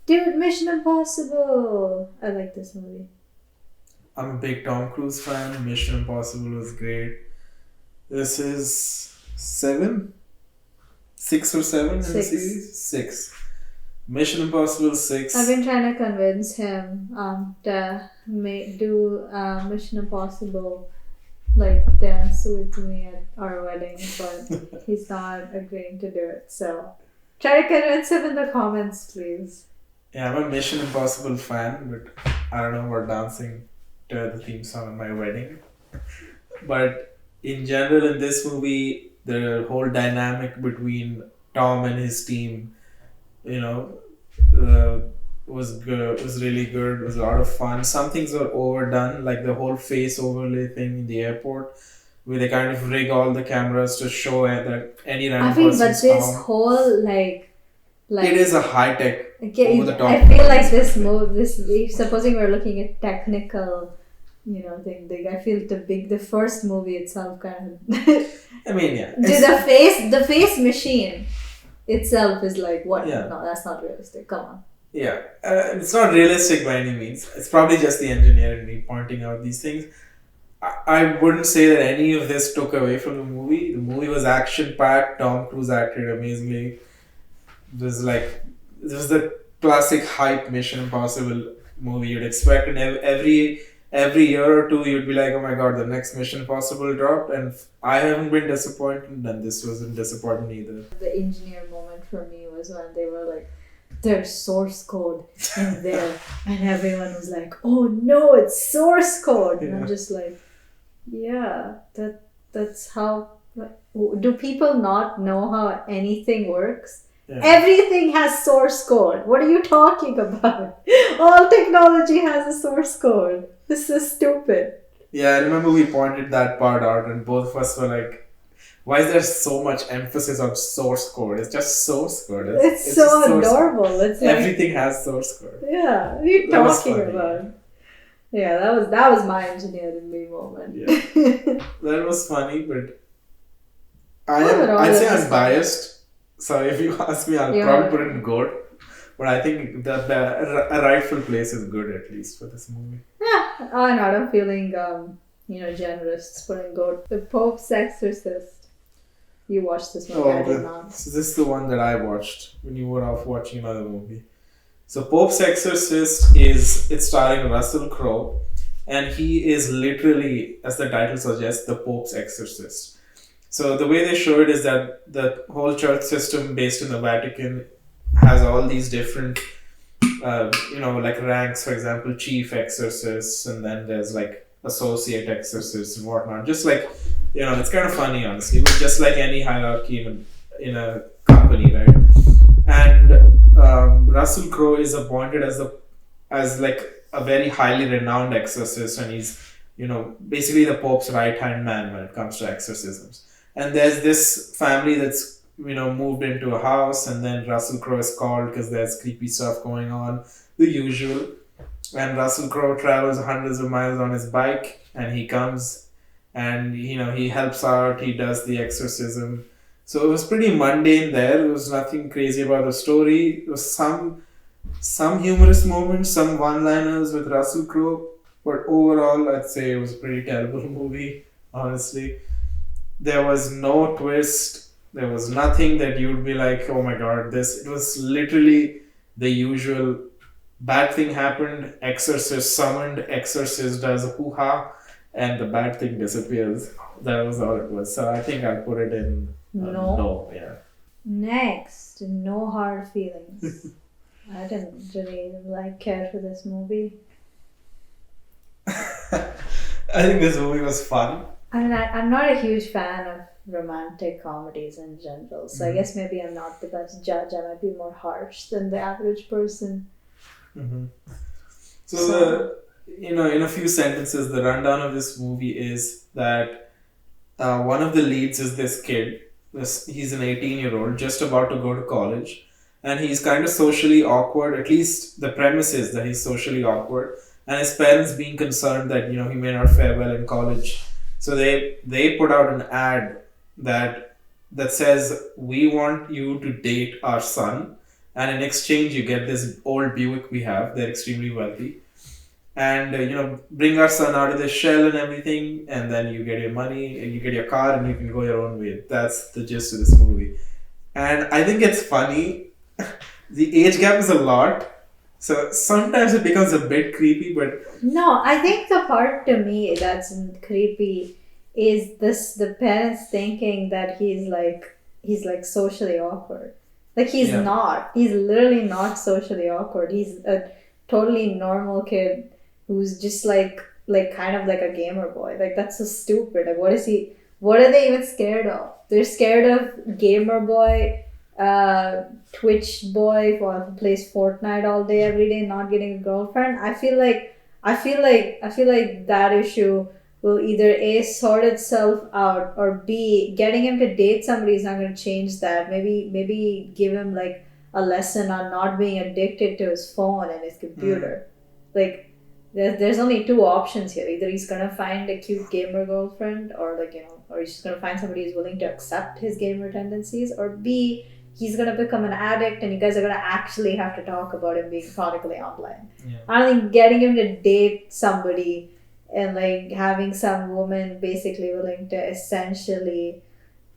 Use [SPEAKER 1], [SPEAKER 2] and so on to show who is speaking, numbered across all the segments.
[SPEAKER 1] Dude, Mission Impossible. I like this movie.
[SPEAKER 2] I'm a big Tom Cruise fan. Mission Impossible was great. This is 7? 6 or 7 in the
[SPEAKER 1] 6.
[SPEAKER 2] series? 6. Mission Impossible 6.
[SPEAKER 1] I've been trying to convince him to do Mission Impossible, like dance with me at our wedding, but he's not agreeing to do it. So try to convince him in the comments, please.
[SPEAKER 2] Yeah, I'm a Mission Impossible fan, but I don't know about dancing to the theme song at my wedding. But in general, in this movie, the whole dynamic between Tom and his team, you know, was good. Was really good. It was a lot of fun. Some things were overdone, like the whole face overlay thing in the airport, where they kind of rig all the cameras to show that any random person's
[SPEAKER 1] but this
[SPEAKER 2] found.
[SPEAKER 1] whole like
[SPEAKER 2] It is a high tech
[SPEAKER 1] okay,
[SPEAKER 2] over the top.
[SPEAKER 1] I feel like this supposing we're looking at technical, thing. I feel the first movie itself kind of.
[SPEAKER 2] I mean, yeah.
[SPEAKER 1] the face machine itself is like what?
[SPEAKER 2] Yeah.
[SPEAKER 1] No, that's not realistic. Come on.
[SPEAKER 2] Yeah, it's not realistic by any means. It's probably just the engineer in me pointing out these things. I wouldn't say that any of this took away from the movie. The movie was action packed. Tom Cruise acted amazingly. It was the classic hype Mission Impossible movie you'd expect, and every year or two you'd be like, oh my god, the next Mission Impossible dropped, and I haven't been disappointed, and this wasn't disappointing either.
[SPEAKER 1] The engineer moment for me was when they were like, there's source code in there, and everyone was like, oh no, it's source code. And I'm just like, yeah, that's how. Do people not know how anything works? Yeah. Everything has source code. What are you talking about? All technology has a source code. This is stupid.
[SPEAKER 2] Yeah, I remember we pointed that part out, and both of us were like, why is there so much emphasis on source code? It's just source code.
[SPEAKER 1] It's so adorable. It's like,
[SPEAKER 2] everything has source code.
[SPEAKER 1] Yeah, what are you talking about? Yeah, that was my engineer in me moment.
[SPEAKER 2] Yeah. That was funny, but I'd say I'm biased. So if you ask me, I'll probably put it in GOAT. But I think that a rightful place is good, at least, for this movie.
[SPEAKER 1] Yeah, I'm feeling generous putting GOAT. The Pope's Exorcist. You watched this movie, I did not.
[SPEAKER 2] So this is the one that I watched when you were off watching another movie. So Pope's Exorcist it's starring Russell Crowe, and he is literally, as the title suggests, the Pope's exorcist. So the way they show it is that the whole church system based in the Vatican has all these different, like ranks. For example, chief exorcists, and then there's like associate exorcists and whatnot. Just like, it's kind of funny, honestly. But just like any hierarchy in a company, right? And Russell Crowe is appointed as like a very highly renowned exorcist, and he's basically the Pope's right hand man when it comes to exorcisms. And there's this family that's moved into a house, and then Russell Crowe is called because there's creepy stuff going on, the usual. And Russell Crowe travels hundreds of miles on his bike, and he comes and he helps out, he does the exorcism. So it was pretty mundane there. There was nothing crazy about the story. There was some humorous moments, some one-liners with Russell Crowe, but overall I'd say it was a pretty terrible movie, honestly. There was no twist. There was nothing that you'd be like, oh my god, it was literally the usual bad thing happened, exorcist summoned, exorcist does a hoo-ha, and the bad thing disappears. That was all it was. So I think I'll put it in no. Yeah.
[SPEAKER 1] Next, no hard feelings. I didn't really care for this movie.
[SPEAKER 2] I think this movie was fun.
[SPEAKER 1] I'm not a huge fan of romantic comedies in general, so I guess maybe I'm not the best judge. I might be more harsh than the average person.
[SPEAKER 2] Mm-hmm. So in a few sentences, the rundown of this movie is that one of the leads is this kid. He's an 18-year-old just about to go to college, and he's kind of socially awkward. At least the premise is that he's socially awkward, and his parents being concerned that he may not fare well in college. So they put out an ad that says, we want you to date our son, and in exchange you get this old Buick we have. They're extremely wealthy, and bring our son out of the shell and everything, and then you get your money and you get your car and you can go your own way. That's the gist of this movie, and I think it's funny. The age gap is a lot, so sometimes it becomes a bit creepy, but
[SPEAKER 1] No, I think the part to me that's creepy is the parents thinking that he's like socially awkward. Like he's
[SPEAKER 2] Yeah.
[SPEAKER 1] not. He's literally not socially awkward. He's a totally normal kid who's just like kind of like a gamer boy. Like that's so stupid. Like what are they even scared of? They're scared of gamer boy, Twitch boy who plays Fortnite all day every day, not getting a girlfriend. I feel like that issue will either A, sort itself out, or B, getting him to date somebody is not going to change that. Maybe give him like a lesson on not being addicted to his phone and his computer. Like there's only two options here. Either he's gonna find a cute gamer girlfriend, or or he's just gonna find somebody who's willing to accept his gamer tendencies, or B, he's gonna become an addict and you guys are gonna actually have to talk about him being chronically online.
[SPEAKER 2] Yeah.
[SPEAKER 1] I don't think getting him to date somebody and like having some woman basically willing to essentially,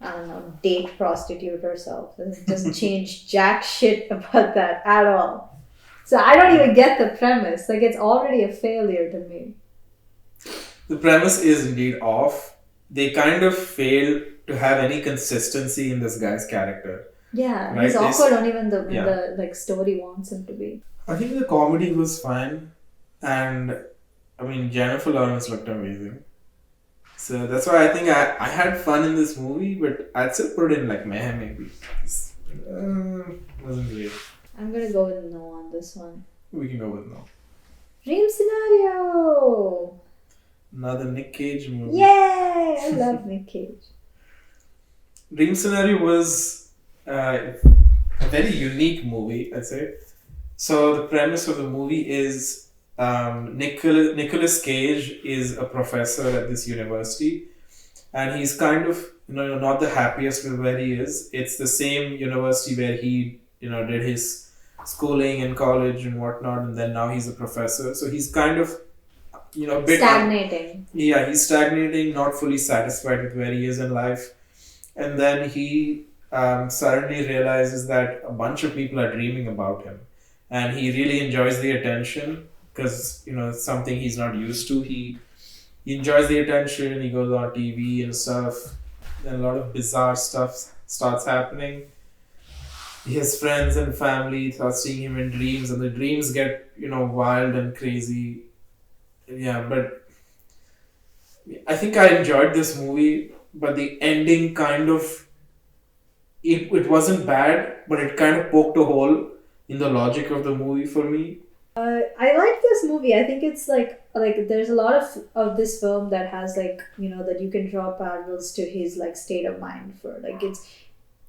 [SPEAKER 1] I don't know, date prostitute herself, it doesn't change jack shit about that at all. So I don't even get the premise. Like it's already a failure to me.
[SPEAKER 2] The premise is indeed off. They kind of fail to have any consistency in this guy's character.
[SPEAKER 1] Yeah,
[SPEAKER 2] Right,
[SPEAKER 1] he's
[SPEAKER 2] this-
[SPEAKER 1] awkward only when the
[SPEAKER 2] Yeah.
[SPEAKER 1] the like story wants him to be.
[SPEAKER 2] I think the comedy was fine, and I mean Jennifer Lawrence looked amazing. So that's why I think I had fun in this movie, but I'd still put it in like meh maybe. It's, wasn't great.
[SPEAKER 1] I'm gonna go with no on this one.
[SPEAKER 2] We can go with no.
[SPEAKER 1] Dream scenario!
[SPEAKER 2] Another Nick Cage movie.
[SPEAKER 1] Yay! I love Nick Cage.
[SPEAKER 2] Dream Scenario was a very unique movie, I'd say. So the premise of the movie is Nicolas Cage is a professor at this university, and he's kind of not the happiest with where he is. It's the same university where he did his schooling in college and whatnot, and then now he's a professor. So he's kind of a bit
[SPEAKER 1] Stagnating.
[SPEAKER 2] he's stagnating, not fully satisfied with where he is in life, and then he suddenly realizes that a bunch of people are dreaming about him, and he really enjoys the attention because it's something he's not used to. He enjoys the attention. He goes on TV and stuff, and a lot of bizarre stuff starts happening. His friends and family start seeing him in dreams, and the dreams get wild and crazy. Yeah, but I think I enjoyed this movie, but the ending kind of it wasn't bad, but it kind of poked a hole in the logic of the movie for me.
[SPEAKER 1] I like this movie. I think it's like there's a lot of this film that has that you can draw parallels to his like state of mind for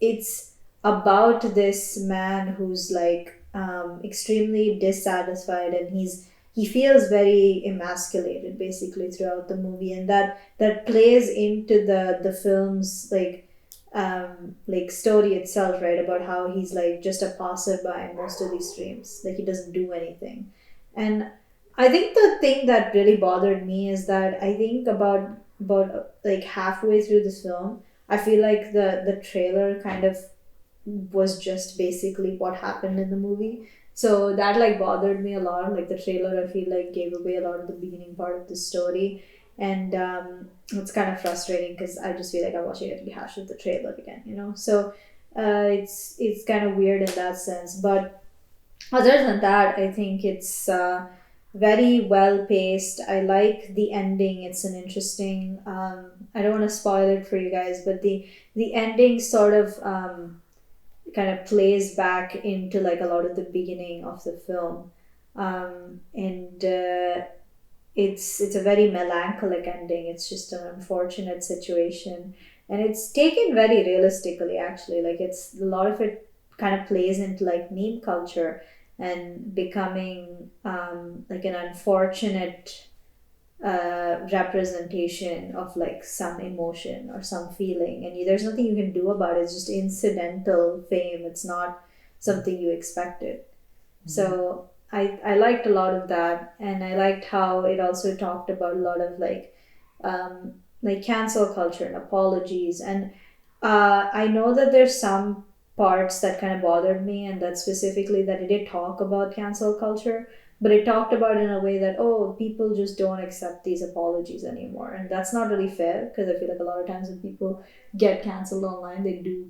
[SPEAKER 1] it's about this man who's like extremely dissatisfied, and he feels very emasculated basically throughout the movie, and that plays into the film's story itself, right? About how he's like just a passerby in most of these dreams, like he doesn't do anything. And I think the thing that really bothered me is that I think about like halfway through this film, I feel like the trailer kind of was just basically what happened in the movie. So that like bothered me a lot. Like the trailer, I feel like gave away a lot of the beginning part of the story, and it's kind of frustrating because I just feel like I'm watching a rehash of the trailer again. So it's kind of weird in that sense. But other than that, I think it's very well paced. I like the ending. It's an interesting. I don't want to spoil it for you guys, but the ending sort of kind of plays back into like a lot of the beginning of the film, and it's a very melancholic ending. It's just an unfortunate situation, and it's taken very realistically actually. Like it's a lot of it kind of plays into like meme culture and becoming like an unfortunate representation of like some emotion or some feeling, and there's nothing you can do about it. It's just incidental fame. It's not something you expected. So I liked a lot of that, and I liked how it also talked about a lot of like cancel culture and apologies. And I know that there's some parts that kind of bothered me, and that specifically that it did talk about cancel culture, but it talked about it in a way that, oh, people just don't accept these apologies anymore, and that's not really fair, because I feel like a lot of times when people get canceled online, they do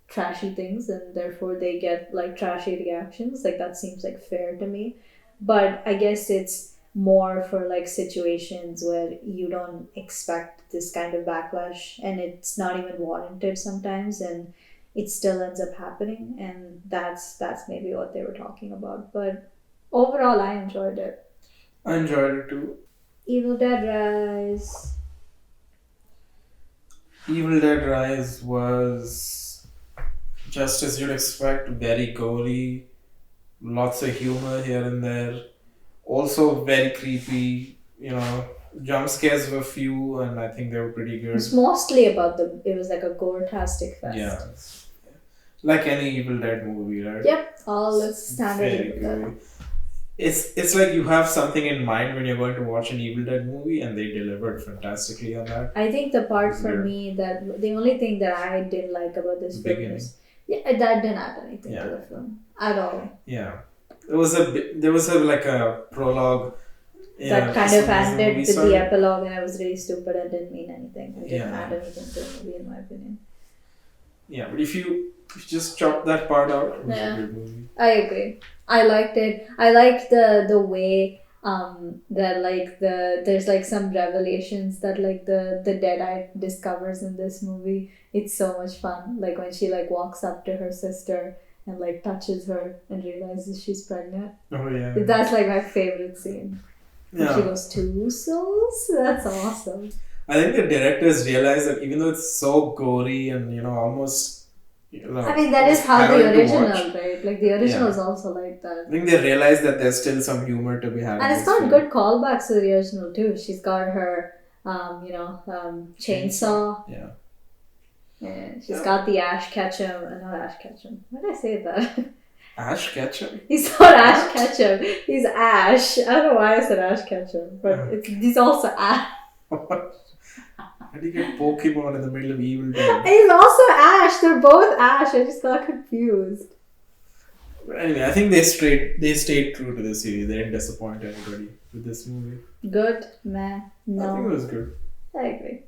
[SPEAKER 1] trashy things, and therefore they get like trashy reactions. Like, that seems like fair to me. But I guess it's more for like situations where you don't expect this kind of backlash, and it's not even warranted sometimes, and it still ends up happening. And that's maybe what they were talking about. But overall, I enjoyed it.
[SPEAKER 2] I enjoyed it too.
[SPEAKER 1] Evil Dead Rise.
[SPEAKER 2] Evil Dead Rise was just as you'd expect, very gory, lots of humor here and there. Also very creepy, jump scares were few, and I think they were pretty good.
[SPEAKER 1] It's mostly about it was like a gore-tastic fest.
[SPEAKER 2] Yeah. Like any Evil Dead movie, right?
[SPEAKER 1] Yep, all is standard
[SPEAKER 2] Very
[SPEAKER 1] Evil Dead.
[SPEAKER 2] gory. It's like you have something in mind when you're going to watch an Evil Dead movie, and they delivered fantastically on that.
[SPEAKER 1] I think the part for me that the only thing that I didn't like about this film is that didn't add anything to the film at all.
[SPEAKER 2] Yeah, there was a prologue
[SPEAKER 1] that kind of ended with the epilogue, and I was really stupid and didn't mean anything. It didn't add anything to the movie, in my opinion.
[SPEAKER 2] Yeah, but if you just chop that part out, it was a good movie.
[SPEAKER 1] I agree. I liked it. I liked the way that like there's like some revelations that like the Deadite discovers in this movie. It's so much fun. Like when she like walks up to her sister and like touches her and realizes she's pregnant.
[SPEAKER 2] Oh yeah.
[SPEAKER 1] That's like my favorite scene.
[SPEAKER 2] Yeah.
[SPEAKER 1] She goes, 2 souls? That's awesome.
[SPEAKER 2] I think the directors realize that even though it's so gory and almost
[SPEAKER 1] I mean, that is how the original, right? Like, the original is also like that.
[SPEAKER 2] I think they realize that there's still some humor to be had.
[SPEAKER 1] And it's got good callbacks to the original, too. She's got her, chainsaw.
[SPEAKER 2] Yeah.
[SPEAKER 1] Yeah. She's got the Ash Ketchum. Not Ash Ketchum. Why did I say that?
[SPEAKER 2] Ash Ketchum?
[SPEAKER 1] He's not Ash Ketchum. He's Ash. I don't know why I said Ash Ketchum, but he's also Ash.
[SPEAKER 2] How do you get Pokemon in the middle of Evil Dead?
[SPEAKER 1] He's also Ash. They're both Ash. I just got confused.
[SPEAKER 2] But anyway, I think they stayed true to the series. They didn't disappoint anybody with this movie.
[SPEAKER 1] Good, man. No.
[SPEAKER 2] I think it was good.
[SPEAKER 1] I agree.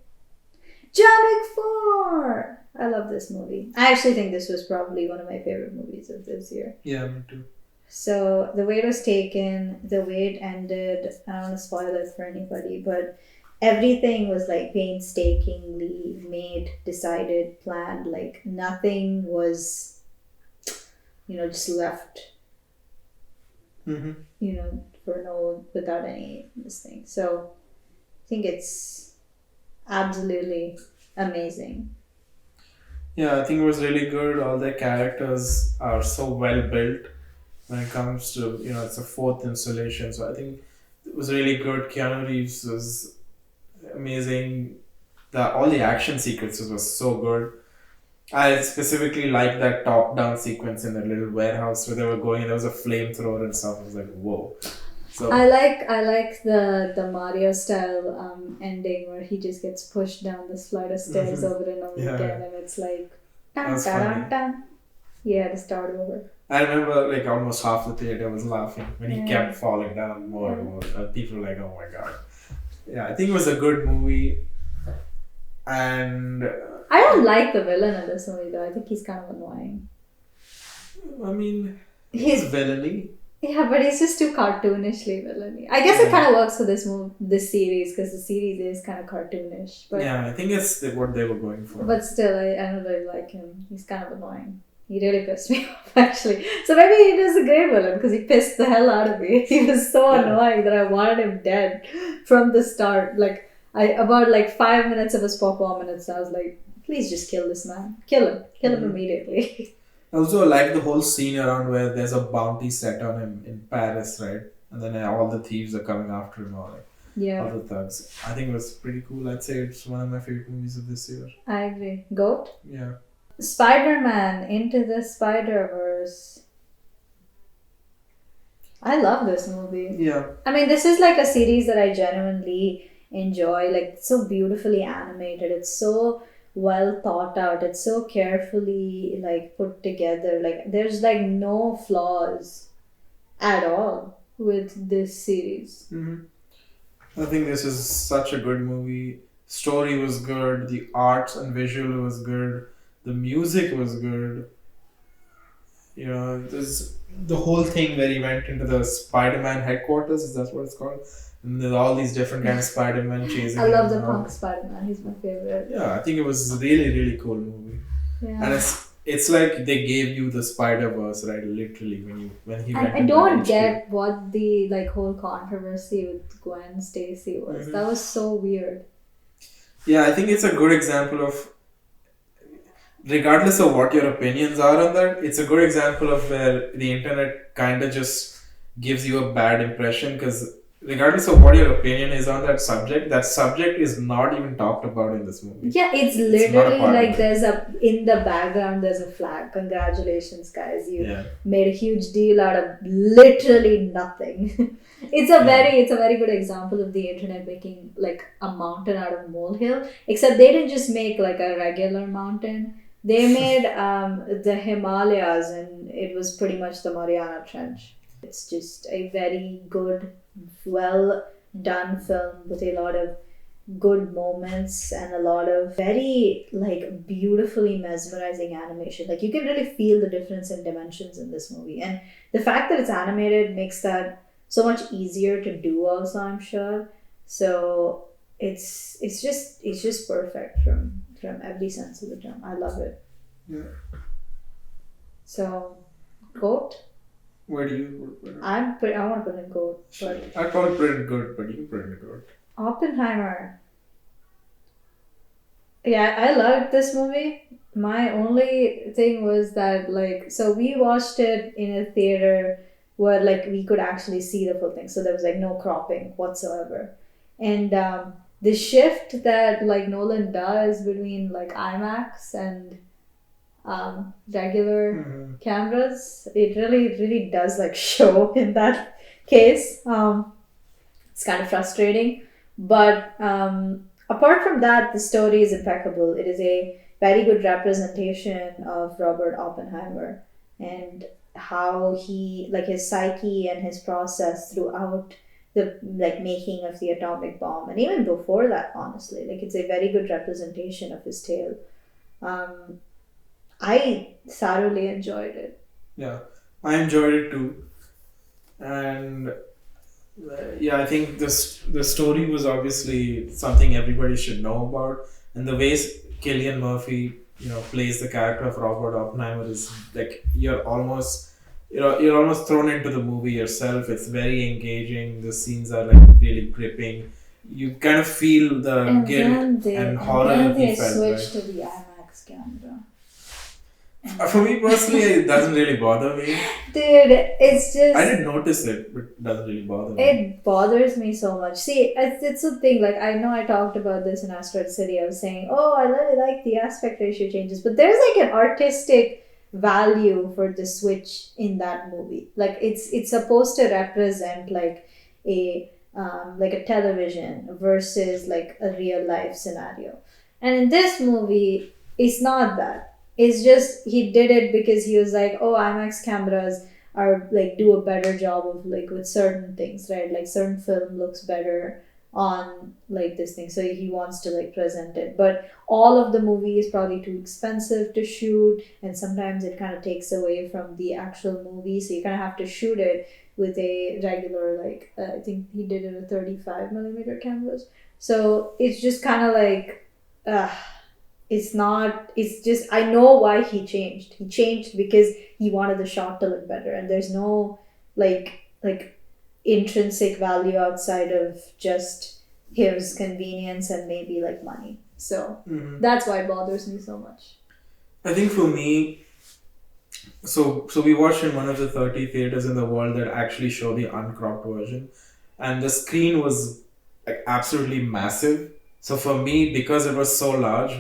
[SPEAKER 1] John Wick 4! I love this movie. I actually think this was probably one of my favorite movies of this year.
[SPEAKER 2] Yeah, me too.
[SPEAKER 1] So, the way it was taken, the way it ended, I don't want to spoil it for anybody, but everything was like painstakingly made, decided, planned. Like nothing was, just left, without any mistake. So I think it's absolutely amazing.
[SPEAKER 2] Yeah, I think it was really good. All the characters are so well built when it comes to, it's a 4th installation. So I think it was really good. Keanu Reeves was amazing. All the action sequences were so good. I specifically liked that top-down sequence in the little warehouse where they were going. There was a flamethrower and stuff. I was like, whoa. So
[SPEAKER 1] I like the Mario style ending where he just gets pushed down this flight of stairs over and over again, and it's like dun, dun, dun. Yeah, to start over.
[SPEAKER 2] I remember like almost half the theater was laughing when he kept falling down more and more. People were like, oh my god. Yeah, I think it was a good movie. And
[SPEAKER 1] I don't like the villain in this movie though. I think he's kind of annoying.
[SPEAKER 2] I mean, he's villainy.
[SPEAKER 1] Yeah, but he's just too cartoonishly villainy. I guess it kind of works for this series because the series is kind of cartoonish. But
[SPEAKER 2] yeah, I think it's what they were going for.
[SPEAKER 1] But still, I don't really like him. He's kind of annoying. He really pissed me off, actually. So maybe he was a great villain because he pissed the hell out of me. He was so annoying that I wanted him dead from the start. Like, about 5 minutes of his performance, I was like, please just kill this man. Kill him. Kill him immediately.
[SPEAKER 2] Also, I like the whole scene around where there's a bounty set on him in Paris, right? And then all the thieves are coming after him, all the thugs. I think it was pretty cool. I'd say it's one of my favorite movies of this year.
[SPEAKER 1] I agree. Goat?
[SPEAKER 2] Yeah.
[SPEAKER 1] Spiderman Into the Spiderverse. I love this movie.
[SPEAKER 2] Yeah.
[SPEAKER 1] I mean, this is like a series that I genuinely enjoy. Like, it's so beautifully animated. It's so well thought out. It's so carefully like put together. Like, there's like no flaws at all with this series.
[SPEAKER 2] I think this is such a good movie. Story was good. The arts and visual was good. The music was good. You know, there's the whole thing where he went into the Spider-Man headquarters. Is that what it's called? And there's all these different kinds of Spider-Man chasing
[SPEAKER 1] I love
[SPEAKER 2] him
[SPEAKER 1] the
[SPEAKER 2] and all.
[SPEAKER 1] punk Spider-Man. He's my favorite.
[SPEAKER 2] Yeah, I think it was a really, really cool movie.
[SPEAKER 1] Yeah.
[SPEAKER 2] And it's like they gave you the Spider-Verse, right? Literally when he went
[SPEAKER 1] I
[SPEAKER 2] into
[SPEAKER 1] don't
[SPEAKER 2] HQ.
[SPEAKER 1] get what the like whole controversy with Gwen Stacy was. That was so weird.
[SPEAKER 2] Yeah, I think it's a good example of, regardless of what your opinions are on that, it's a good example of where the internet kind of just gives you a bad impression, because regardless of what your opinion is on that subject is not even talked about in this movie.
[SPEAKER 1] Yeah, it's
[SPEAKER 2] not a
[SPEAKER 1] literally
[SPEAKER 2] part of
[SPEAKER 1] like
[SPEAKER 2] it.
[SPEAKER 1] there's in the background there's a flag. Congratulations, guys! You
[SPEAKER 2] Yeah.
[SPEAKER 1] made a huge deal out of literally nothing. It's a very good example of the internet making like a mountain out of molehill. Except they didn't just make like a regular mountain. They made the Himalayas, and it was pretty much the Mariana Trench. It's just a very good, well done film with a lot of good moments and a lot of very like beautifully mesmerizing animation. Like you can really feel the difference in dimensions in this movie, and the fact that it's animated makes that so much easier to do also, I'm sure. So it's just perfect from every sense of the term. I love it.
[SPEAKER 2] Yeah.
[SPEAKER 1] So goat.
[SPEAKER 2] Where do you put it?
[SPEAKER 1] I want to put in goat, but
[SPEAKER 2] I'd probably put it good, but you can put it in good.
[SPEAKER 1] Oppenheimer. Yeah, I loved this movie. My only thing was that like, so we watched it in a theater where like we could actually see the full thing, so there was like no cropping whatsoever, and the shift that like Nolan does between like IMAX and regular cameras, it really does like show in that case. It's kind of frustrating, but apart from that, the story is impeccable. It is a very good representation of Robert Oppenheimer and how he, like his psyche and his process throughout the like making of the atomic bomb, and even before that, honestly, like it's a very good representation of his tale. I thoroughly enjoyed it.
[SPEAKER 2] Yeah, I enjoyed it too, and yeah, I think the story was obviously something everybody should know about, and the way Cillian Murphy, plays the character of Robert Oppenheimer is like you're almost thrown into the movie yourself. It's very engaging. The scenes are like really gripping. You kind of feel the guilt and horror
[SPEAKER 1] and then they
[SPEAKER 2] he felt.
[SPEAKER 1] switched
[SPEAKER 2] Right?
[SPEAKER 1] to the IMAX camera.
[SPEAKER 2] For me personally, it doesn't really bother me.
[SPEAKER 1] Dude, it's just...
[SPEAKER 2] I didn't notice it, but it doesn't really bother me.
[SPEAKER 1] It bothers me so much. See, it's a thing, like, I know I talked about this in Asteroid City. I was saying, oh, I really like the aspect ratio changes, but there's, like, an artistic value for the switch in that movie. Like, it's supposed to represent, like, a television versus, like, a real-life scenario. And in this movie, it's not that. It's just, he did it because he was like, oh, IMAX cameras are like do a better job of like with certain things, right? Like certain film looks better on like this thing, so he wants to like present it. But all of the movie is probably too expensive to shoot, and sometimes it kind of takes away from the actual movie, so you kind of have to shoot it with a regular like I think he did it with 35mm cameras. So it's just kind of like it's just, I know why he changed. He changed because he wanted the shot to look better, and there's no like intrinsic value outside of just his convenience and maybe like money. So that's why it bothers me so much.
[SPEAKER 2] I think for me, so we watched in one of the 30 theaters in the world that actually show the uncropped version, and the screen was like absolutely massive. So for me, because it was so large,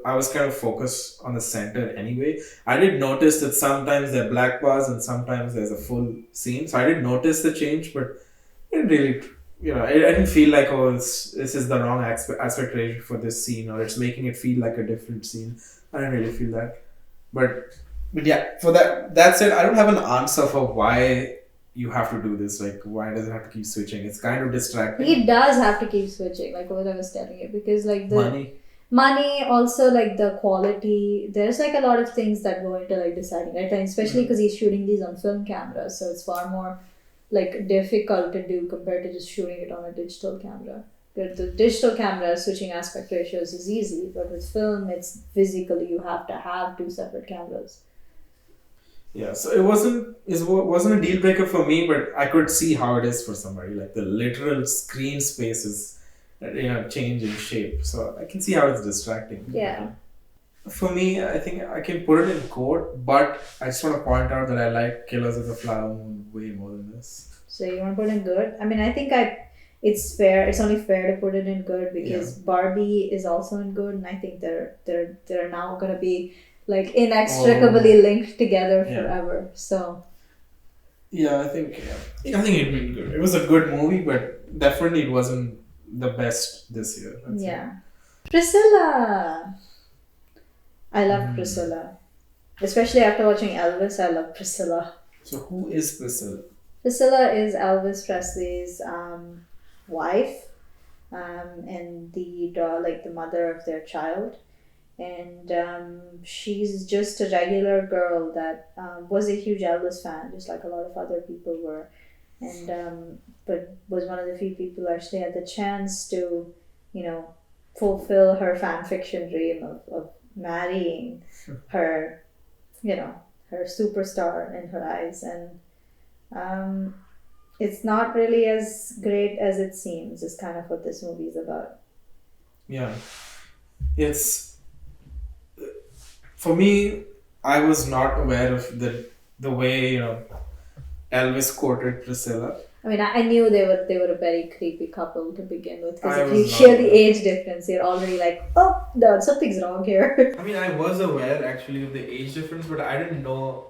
[SPEAKER 2] I was kind of focused on the center anyway. I did notice that sometimes there are black bars and sometimes there's a full scene. So I did notice the change, but it didn't really, I didn't feel like, oh, this is the wrong aspect ratio for this scene, or it's making it feel like a different scene. I didn't really feel that. But yeah, for that said, I don't have an answer for why you have to do this. Like, why does it have to keep switching? It's kind of distracting.
[SPEAKER 1] He does have to keep switching, like what I was telling you, because like the
[SPEAKER 2] money,
[SPEAKER 1] also like the quality. There's like a lot of things that go into like deciding, right? And especially because he's shooting these on film cameras, so it's far more like difficult to do compared to just shooting it on a digital camera. With the digital camera, switching aspect ratios is easy, but with film, it's physically you have to have two separate cameras.
[SPEAKER 2] Yeah, so it wasn't a deal breaker for me, but I could see how it is for somebody. Like the literal screen space is, change in shape. So I can see how it's distracting.
[SPEAKER 1] Yeah.
[SPEAKER 2] For me, I think I can put it in quote, but I just want to point out that I like Killers of the Flower Moon way more than this.
[SPEAKER 1] So you want to put in good? I mean, I think it's fair. It's only fair to put it in good because Barbie is also in good, and I think they're now gonna be like inextricably linked together forever. So
[SPEAKER 2] yeah, I think it been good. It was a good movie, but definitely it wasn't the best this year.
[SPEAKER 1] Priscilla. I love Priscilla, especially after watching Elvis. I love Priscilla.
[SPEAKER 2] So who is Priscilla?
[SPEAKER 1] Priscilla is Elvis Presley's wife, and the mother of their child. And she's just a regular girl that was a huge Elvis fan, just like a lot of other people were, and but was one of the few people who actually had the chance to, fulfill her fan fiction dream of marrying her, her superstar in her eyes, and it's not really as great as it seems. Is kind of what this movie is about.
[SPEAKER 2] Yeah, it's. For me, I was not aware of the way Elvis quoted Priscilla.
[SPEAKER 1] I mean, I knew they were a very creepy couple to begin with, because if you hear the age difference, you're already like, oh no, something's wrong here.
[SPEAKER 2] I mean, I was aware actually of the age difference, but I didn't know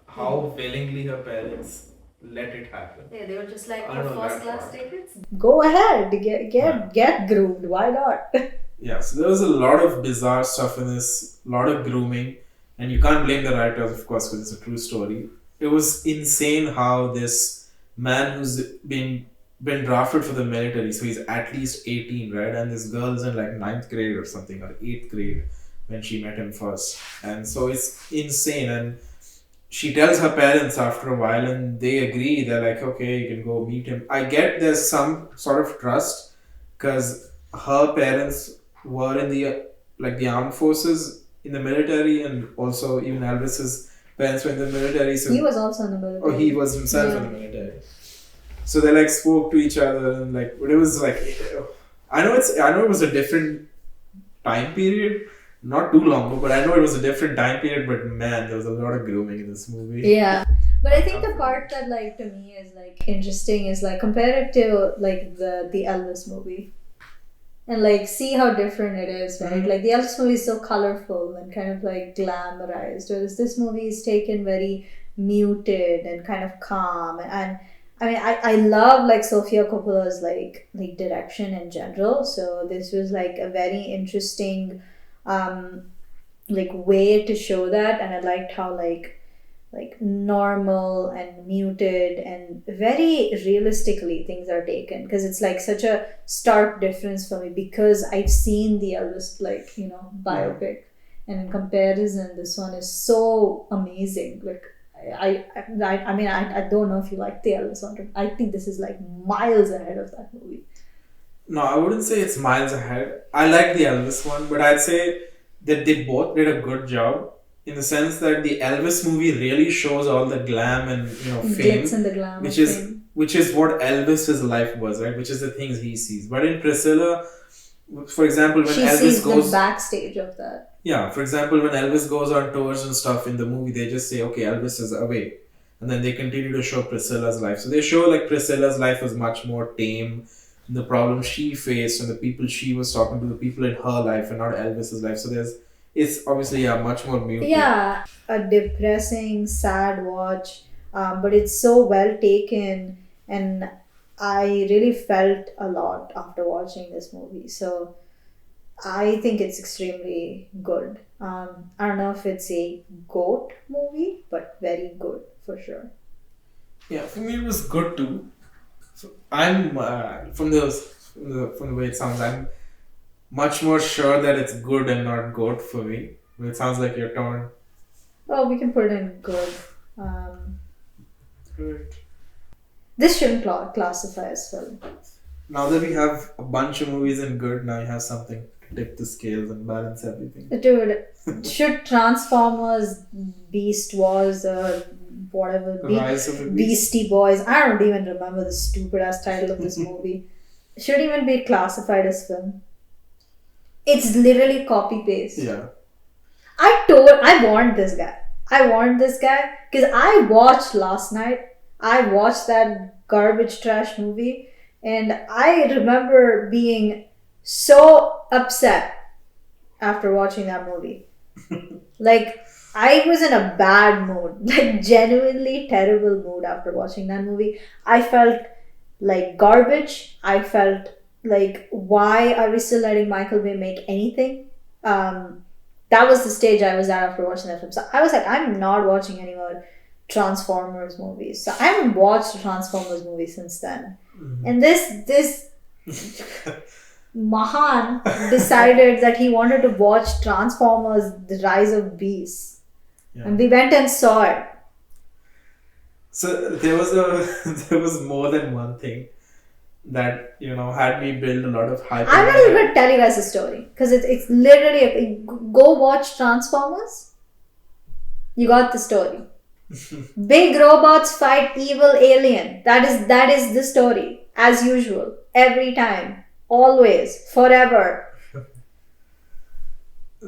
[SPEAKER 2] how willingly her parents let it happen.
[SPEAKER 1] Yeah, they were just like, first class tickets. Go ahead, get groomed. Why not?
[SPEAKER 2] Yeah, so there was a lot of bizarre stuff in this, a lot of grooming, and you can't blame the writers, of course, because it's a true story. It was insane how this man who's been drafted for the military, so he's at least 18, right? And this girl's in like 9th grade or something, or 8th grade when she met him first. And so it's insane. And she tells her parents after a while, and they agree. They're like, okay, you can go meet him. I get there's some sort of trust because her parents were in the armed forces in the military, and also even Elvis's parents were in the military. So
[SPEAKER 1] he was also in the military.
[SPEAKER 2] Oh, he was himself in the military. So they like spoke to each other, and like, but it was like, I know it was a different time period, not too long ago, but I know it was a different time period. But man, there was a lot of grooming in this movie.
[SPEAKER 1] Yeah. But I think the part that like to me is like interesting is like compare it to like the Elvis movie. And like see how different it is, right? Mm-hmm. Like the Elvis movie is so colorful and kind of like glamorized, whereas this movie is taken very muted and kind of calm. And I mean, I love like Sofia Coppola's like direction in general. So this was like a very interesting like way to show that, and I liked how like normal and muted and very realistically things are taken, because it's like such a stark difference for me, because I've seen the Elvis biopic, and in comparison this one is so amazing. Like I mean I don't know if you like the Elvis one. I think this is like miles ahead of that movie.
[SPEAKER 2] No, I wouldn't say it's miles ahead. I like the Elvis one, but I'd say that they both did a good job. In the sense that the Elvis movie really shows all the glam and fame,
[SPEAKER 1] glitz and the glam,
[SPEAKER 2] which is what Elvis's life was, right? Which is the things he sees. But in Priscilla, for example, when Elvis
[SPEAKER 1] sees
[SPEAKER 2] goes
[SPEAKER 1] the backstage of that.
[SPEAKER 2] Yeah, for example, when Elvis goes on tours and stuff in the movie, they just say, okay, Elvis is away, and then they continue to show Priscilla's life. So they show like Priscilla's life was much more tame, the problems she faced and the people she was talking to, the people in her life and not Elvis's life. So it's obviously much more muted.
[SPEAKER 1] Yeah, a depressing, sad watch, but it's so well taken, and I really felt a lot after watching this movie. So I think it's extremely good. I don't know if it's a GOAT movie, but very good for sure.
[SPEAKER 2] Yeah, for me it was good too. So I'm from the way it sounds, I'm much more sure that it's good and not good for me. But it sounds like you're torn.
[SPEAKER 1] Oh, we can put it in good. Um,
[SPEAKER 2] Good.
[SPEAKER 1] this shouldn't classify as film.
[SPEAKER 2] Now that we have a bunch of movies in good, now you have something to tip the scales and balance everything.
[SPEAKER 1] Dude, should Transformers, Beast Wars, whatever,
[SPEAKER 2] Rise of the Beast.
[SPEAKER 1] Beastie Boys, I don't even remember the stupid ass title of this movie, should even be classified as film. It's literally copy paste.
[SPEAKER 2] Yeah.
[SPEAKER 1] I warned this guy. Because I watched last night. I watched that garbage trash movie, and I remember being so upset after watching that movie. Like, I was in a bad mood, like genuinely terrible mood after watching that movie. I felt like garbage. I felt like, why are we still letting Michael Bay make anything? That was the stage I was at after watching that film. So I was like, I'm not watching any more Transformers movies. So I haven't watched a Transformers movie since then.
[SPEAKER 2] Mm-hmm.
[SPEAKER 1] And this Mahan decided that he wanted to watch Transformers: The Rise of Beasts.
[SPEAKER 2] Yeah.
[SPEAKER 1] And we went and saw it.
[SPEAKER 2] So there was more than one thing that had me build a lot of hype.
[SPEAKER 1] I'm not even going to tell you guys the story because it's literally go watch Transformers. You got the story. Big robots fight evil alien. That is the story as usual, every time, always, forever.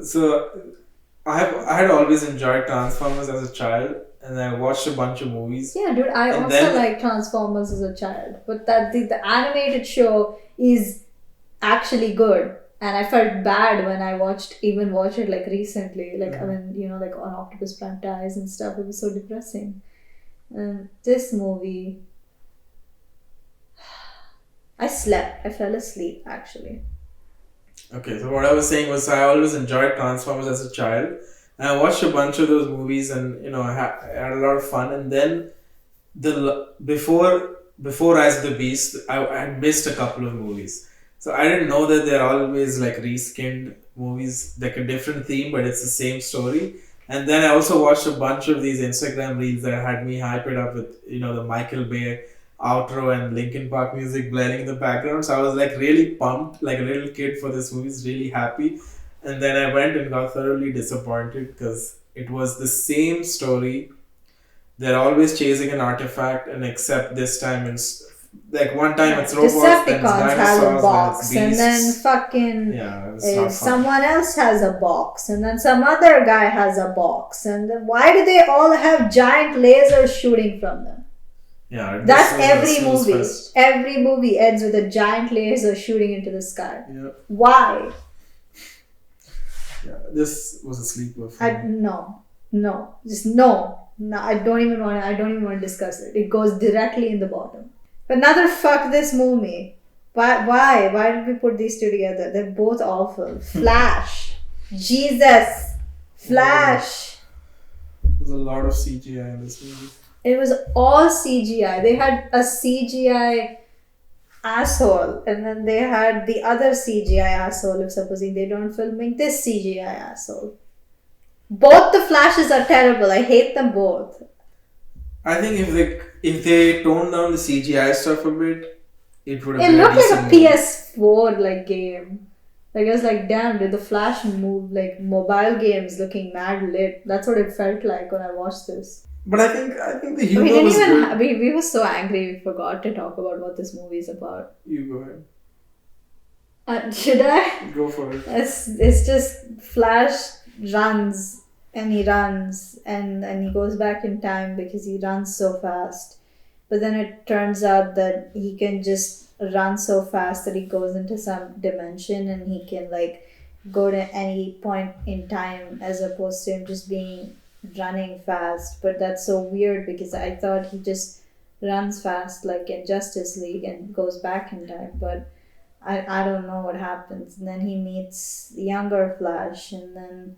[SPEAKER 2] So I had always enjoyed Transformers as a child, and I watched a bunch of movies.
[SPEAKER 1] Yeah, dude, I also liked Transformers as a child, but that the animated show is actually good, and I felt bad when I watched it like recently, like I mean, like on Octopus Prime Ties and stuff. It was so depressing. And this movie, I fell asleep actually.
[SPEAKER 2] Okay, so what I was saying was I always enjoyed Transformers as a child, and I watched a bunch of those movies, and I had a lot of fun. And then before Rise of the Beast, I missed a couple of movies, so I didn't know that they're always like reskinned movies, like a different theme, but it's the same story. And then I also watched a bunch of these Instagram reels that had me hyped up with the Michael Bay outro and Linkin Park music blaring in the background. So I was like really pumped, like a little kid for this movie, really happy. And then I went and got thoroughly disappointed because it was the same story. They're always chasing an artifact, and except this time it's like one time it's robots, then it's
[SPEAKER 1] Decepticons has a
[SPEAKER 2] dinosaurs,
[SPEAKER 1] box,
[SPEAKER 2] then
[SPEAKER 1] and
[SPEAKER 2] it's
[SPEAKER 1] then
[SPEAKER 2] fucking
[SPEAKER 1] someone else has a box, and then some other guy has a box, and then why do they all have giant lasers shooting from them?
[SPEAKER 2] Yeah,
[SPEAKER 1] that's every movie. Every movie ends with a giant laser shooting into the sky.
[SPEAKER 2] Yeah.
[SPEAKER 1] Why?
[SPEAKER 2] Yeah, this was a sleeper for me.
[SPEAKER 1] No, I don't even want to discuss it. It goes directly in the bottom. Another fuck this movie. Why did we put these two together? They're both awful. Flash. Jesus. Flash.
[SPEAKER 2] There's a lot of CGI in this movie.
[SPEAKER 1] It was all CGI. They had a CGI asshole, and then they had the other CGI asshole, if supposing they don't filming this CGI asshole. Both the Flashes are terrible. I hate them both.
[SPEAKER 2] I think if they toned down the CGI stuff a bit, it would have
[SPEAKER 1] been
[SPEAKER 2] a
[SPEAKER 1] decent movie. It looked like a PS4 game. Like I was like, damn, did the Flash move like mobile games looking mad lit? That's what it felt like when I watched this.
[SPEAKER 2] But I think the humor was good.
[SPEAKER 1] We were so angry we forgot to talk about what this movie is about.
[SPEAKER 2] You go ahead.
[SPEAKER 1] Should I?
[SPEAKER 2] Go for it.
[SPEAKER 1] It's just Flash runs and he goes back in time because he runs so fast. But then it turns out that he can just run so fast that he goes into some dimension and he can like go to any point in time as opposed to him just being running fast. But that's so weird because I thought he just runs fast like in Justice League and goes back in time, but I don't know what happens. And then he meets the younger Flash, and then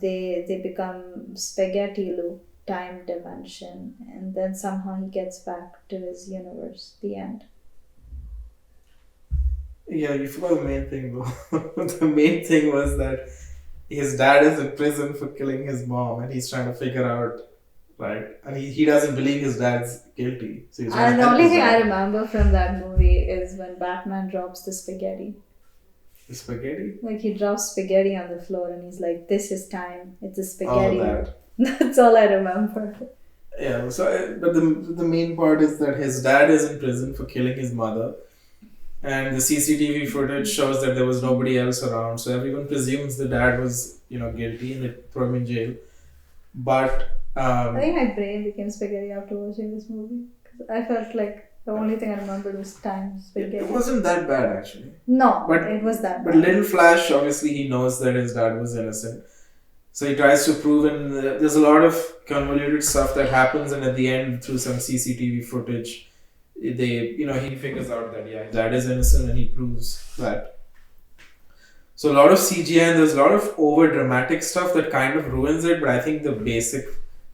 [SPEAKER 1] they become spaghetti loop time dimension, and then somehow he gets back to his universe. The end.
[SPEAKER 2] Yeah, you forgot the main thing though. The main thing was that his dad is in prison for killing his mom, and he's trying to figure out, right? And he doesn't believe his dad's guilty. So he's trying
[SPEAKER 1] And
[SPEAKER 2] to
[SPEAKER 1] the
[SPEAKER 2] help
[SPEAKER 1] only
[SPEAKER 2] his
[SPEAKER 1] thing I
[SPEAKER 2] dad.
[SPEAKER 1] remember from that movie is when Batman drops the spaghetti.
[SPEAKER 2] The spaghetti?
[SPEAKER 1] Like he drops spaghetti on the floor and he's like, "This is time. It's a
[SPEAKER 2] Oh,
[SPEAKER 1] spaghetti."
[SPEAKER 2] that.
[SPEAKER 1] That's all I remember.
[SPEAKER 2] Yeah, so but the main part is that his dad is in prison for killing his mother, and the CCTV footage shows that there was nobody else around, so everyone presumes the dad was guilty and they throw him in jail. But
[SPEAKER 1] I think my brain became spaghetti after watching this movie. 'Cause I felt like the only thing I remembered was time spaghetti.
[SPEAKER 2] it wasn't that bad actually.
[SPEAKER 1] No,
[SPEAKER 2] But-
[SPEAKER 1] it was that
[SPEAKER 2] But
[SPEAKER 1] bad.
[SPEAKER 2] Little Flash, obviously, he knows that his dad was innocent. So he tries to prove, and there's a lot of convoluted stuff that happens, and at the end, through some CCTV footage, he figures out that, yeah, his dad is innocent, and he proves that. So a lot of CGI, and there's a lot of over-dramatic stuff that kind of ruins it, but I think the basic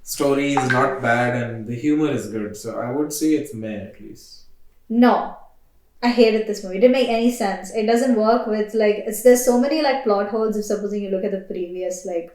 [SPEAKER 2] story is not bad, and the humor is good. So I would say it's meh, at least.
[SPEAKER 1] No, I hated this movie. It didn't make any sense. It doesn't work with there's so many like plot holes if supposing you look at the previous like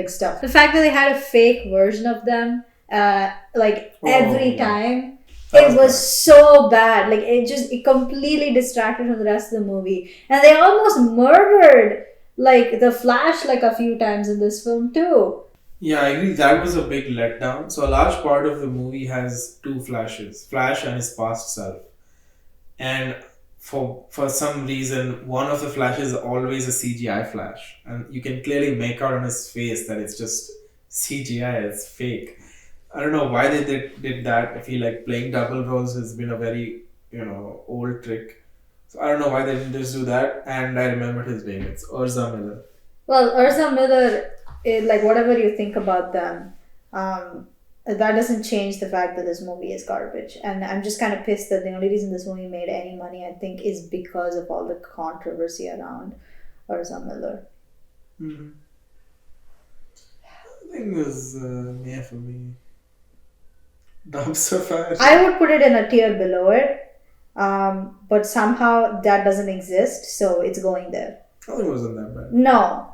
[SPEAKER 1] stuff. The fact that they had a fake version of them every
[SPEAKER 2] yeah.
[SPEAKER 1] time,
[SPEAKER 2] That
[SPEAKER 1] it was
[SPEAKER 2] bad.
[SPEAKER 1] so bad. Like it completely distracted from the rest of the movie. And they almost murdered like the Flash like a few times in this film too.
[SPEAKER 2] Yeah, I agree. That was a big letdown. So a large part of the movie has two Flashes, Flash and his past self. And for some reason, one of the Flashes is always a CGI Flash. And you can clearly make out on his face that it's just CGI, it's fake. I don't know why they did that. I feel like playing double roles has been a very, old trick. So I don't know why they didn't just do that. And I remembered his name. It's Urza Miller.
[SPEAKER 1] Well, Urza Miller, whatever you think about them, that doesn't change the fact that this movie is garbage. And I'm just kind of pissed that the only reason this movie made any money, I think, is because of all the controversy around Urza Miller.
[SPEAKER 2] Mm-hmm. I think it was meh for me. Dumpster fire.
[SPEAKER 1] I would put it in a tier below it, but somehow that doesn't exist, so it's going there.
[SPEAKER 2] I think it wasn't that bad.
[SPEAKER 1] No,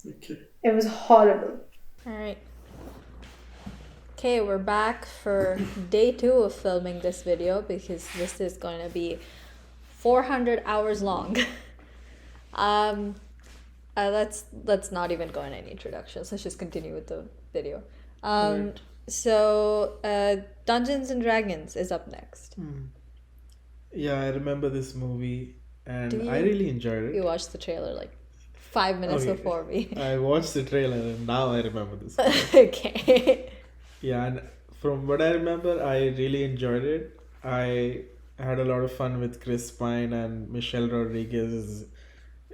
[SPEAKER 2] Okay.
[SPEAKER 1] it was horrible.
[SPEAKER 3] All right. Okay, we're back for day 2 of filming this video because this is going to be 400 hours long. Let's not even go in any introductions. Let's just continue with the video.
[SPEAKER 2] Right.
[SPEAKER 3] So, Dungeons and Dragons is up next.
[SPEAKER 2] Yeah, I remember this movie and
[SPEAKER 3] Do
[SPEAKER 2] I
[SPEAKER 3] you?
[SPEAKER 2] really enjoyed it.
[SPEAKER 3] You watched the trailer like 5 minutes
[SPEAKER 2] Okay.
[SPEAKER 3] before me.
[SPEAKER 2] I watched the trailer and now I remember this.
[SPEAKER 3] Okay.
[SPEAKER 2] Yeah, and from what I remember, I really enjoyed it. I had a lot of fun with Chris Pine and Michelle Rodriguez's,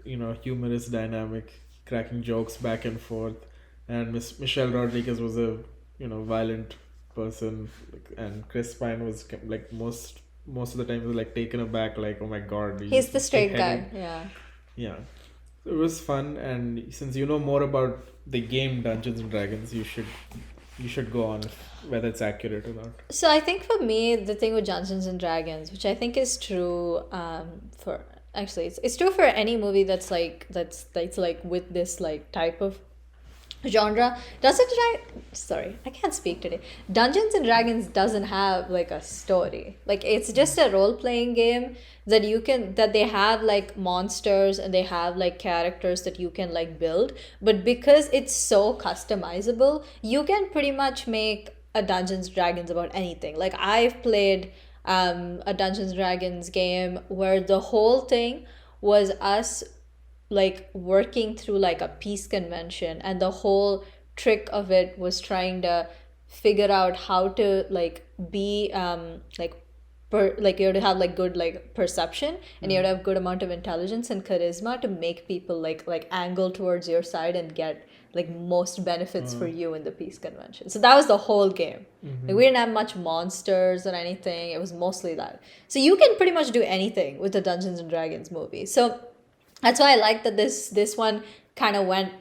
[SPEAKER 2] humorous dynamic, cracking jokes back and forth. And Michelle Rodriguez was a, violent person, and Chris Pine was like most of the time he was like taken aback, like, oh my god.
[SPEAKER 3] He's the straight guy.
[SPEAKER 2] beheaded.
[SPEAKER 3] Yeah.
[SPEAKER 2] Yeah. So it was fun, and since you know more about the game Dungeons and Dragons, you should go on whether it's accurate or not.
[SPEAKER 3] So I think for me, the thing with Dungeons and Dragons, which I think is true, for actually it's true for any movie that's like with this like type of genre. I can't speak today. Dungeons and Dragons doesn't have like a story. Like it's just a role playing game that they have like monsters and they have like characters that you can like build. But because it's so customizable, you can pretty much make a Dungeons Dragons about anything. Like I've played a Dungeons Dragons game where the whole thing was us like working through like a peace convention, and the whole trick of it was trying to figure out how to like be like like you have to have like good like perception, and you have to have good amount of intelligence and charisma to make people like angle towards your side and get like most benefits for you in the peace convention. So that was the whole game. Like we didn't have much monsters or anything. It was mostly that. So you can pretty much do anything with the Dungeons and Dragons movie. So that's why I like that this one kind of went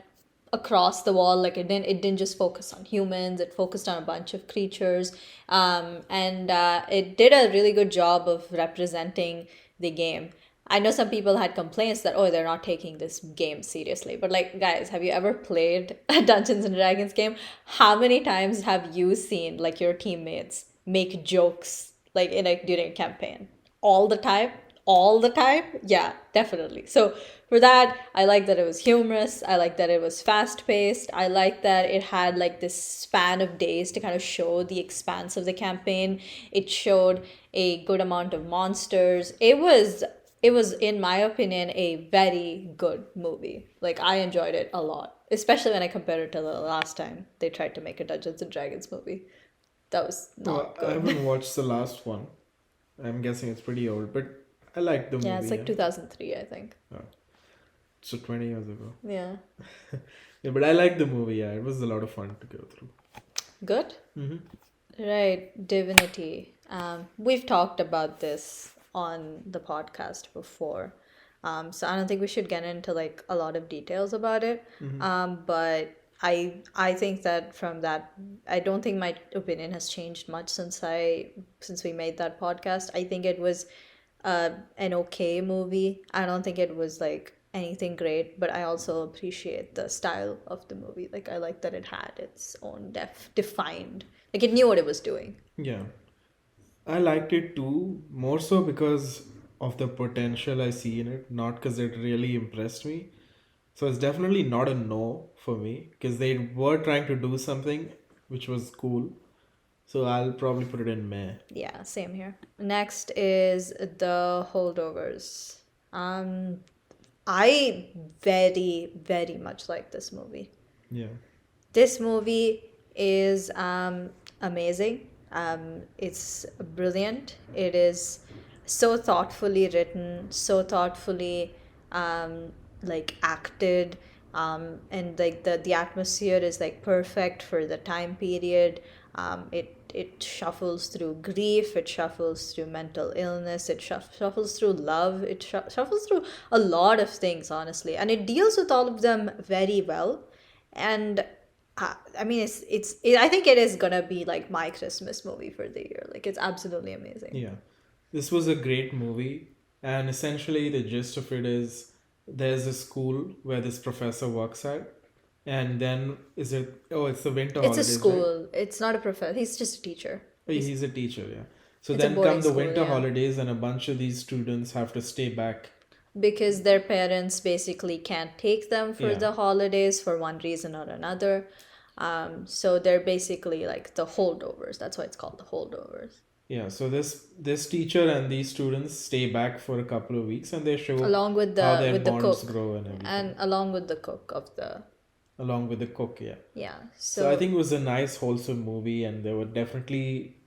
[SPEAKER 3] across the wall. Like it didn't just focus on humans, it focused on a bunch of creatures, and it did a really good job of representing the game. I know some people had complaints that, oh, they're not taking this game seriously, but like, guys, have you ever played a Dungeons and Dragons game? How many times have you seen like your teammates make jokes like during a campaign? All the time? All the time? Yeah, definitely. So for that, I like that it was humorous. I like that it was fast paced. I like that it had like this span of days to kind of show the expanse of the campaign. It showed a good amount of monsters. It was in my opinion a very good movie. Like I enjoyed it a lot, especially when I compare it to the last time they tried to make a Dungeons and Dragons movie. That was not
[SPEAKER 2] I
[SPEAKER 3] good.
[SPEAKER 2] haven't watched the last one. I'm guessing it's pretty old, but I like the movie.
[SPEAKER 3] Yeah, it's like 2003, I think.
[SPEAKER 2] Oh. So 20 years ago.
[SPEAKER 3] Yeah.
[SPEAKER 2] Yeah, but I like the movie. Yeah, it was a lot of fun to go through.
[SPEAKER 3] Good.
[SPEAKER 2] Mm-hmm.
[SPEAKER 3] Right, Divinity. We've talked about this on the podcast before, so I don't think we should get into like a lot of details about it. But I think that from that, I don't think my opinion has changed much since we made that podcast. I think it was an okay movie. I don't think it was like anything great, but I also appreciate the style of the movie. Like I like that it had its own defined, like it knew what it was doing.
[SPEAKER 2] Yeah. I liked it too, more so because of the potential I see in it, not because it really impressed me. So it's definitely not a no for me, because they were trying to do something which was cool. So I'll probably put it in meh.
[SPEAKER 3] Yeah, same here. Next is the Holdovers. I very, very much like this movie.
[SPEAKER 2] Yeah.
[SPEAKER 3] This movie is amazing. It's brilliant. It is so thoughtfully written, so thoughtfully like acted, and like the atmosphere is like perfect for the time period. It shuffles through grief, it shuffles through mental illness, it shuffles through love, it shuffles through a lot of things, honestly, and it deals with all of them very well. And I mean, I think it is gonna be like my Christmas movie for the year. Like it's absolutely amazing.
[SPEAKER 2] Yeah. This was a great movie, and essentially the gist of it is there's a school where this professor works at, and then it's the winter
[SPEAKER 3] It's a
[SPEAKER 2] holidays, right?
[SPEAKER 3] school. It's not a professor. He's just a teacher.
[SPEAKER 2] Oh, he's a teacher, yeah. So
[SPEAKER 3] It's a
[SPEAKER 2] then
[SPEAKER 3] boarding
[SPEAKER 2] come the
[SPEAKER 3] school,
[SPEAKER 2] winter
[SPEAKER 3] yeah.
[SPEAKER 2] holidays, and a bunch of these students have to stay back.
[SPEAKER 3] Because their parents basically can't take them for
[SPEAKER 2] Yeah.
[SPEAKER 3] the holidays for one reason or another. So they're basically like the holdovers. That's why it's called the holdovers.
[SPEAKER 2] Yeah, so this teacher and these students stay back for a couple of weeks, and they show
[SPEAKER 3] Along with
[SPEAKER 2] how
[SPEAKER 3] the
[SPEAKER 2] their
[SPEAKER 3] with the
[SPEAKER 2] bonds
[SPEAKER 3] cook.
[SPEAKER 2] grow and everything.
[SPEAKER 3] And along with the cook of the
[SPEAKER 2] Along with the cook, yeah.
[SPEAKER 3] yeah.
[SPEAKER 2] So I think it was a nice, wholesome movie, and there were definitely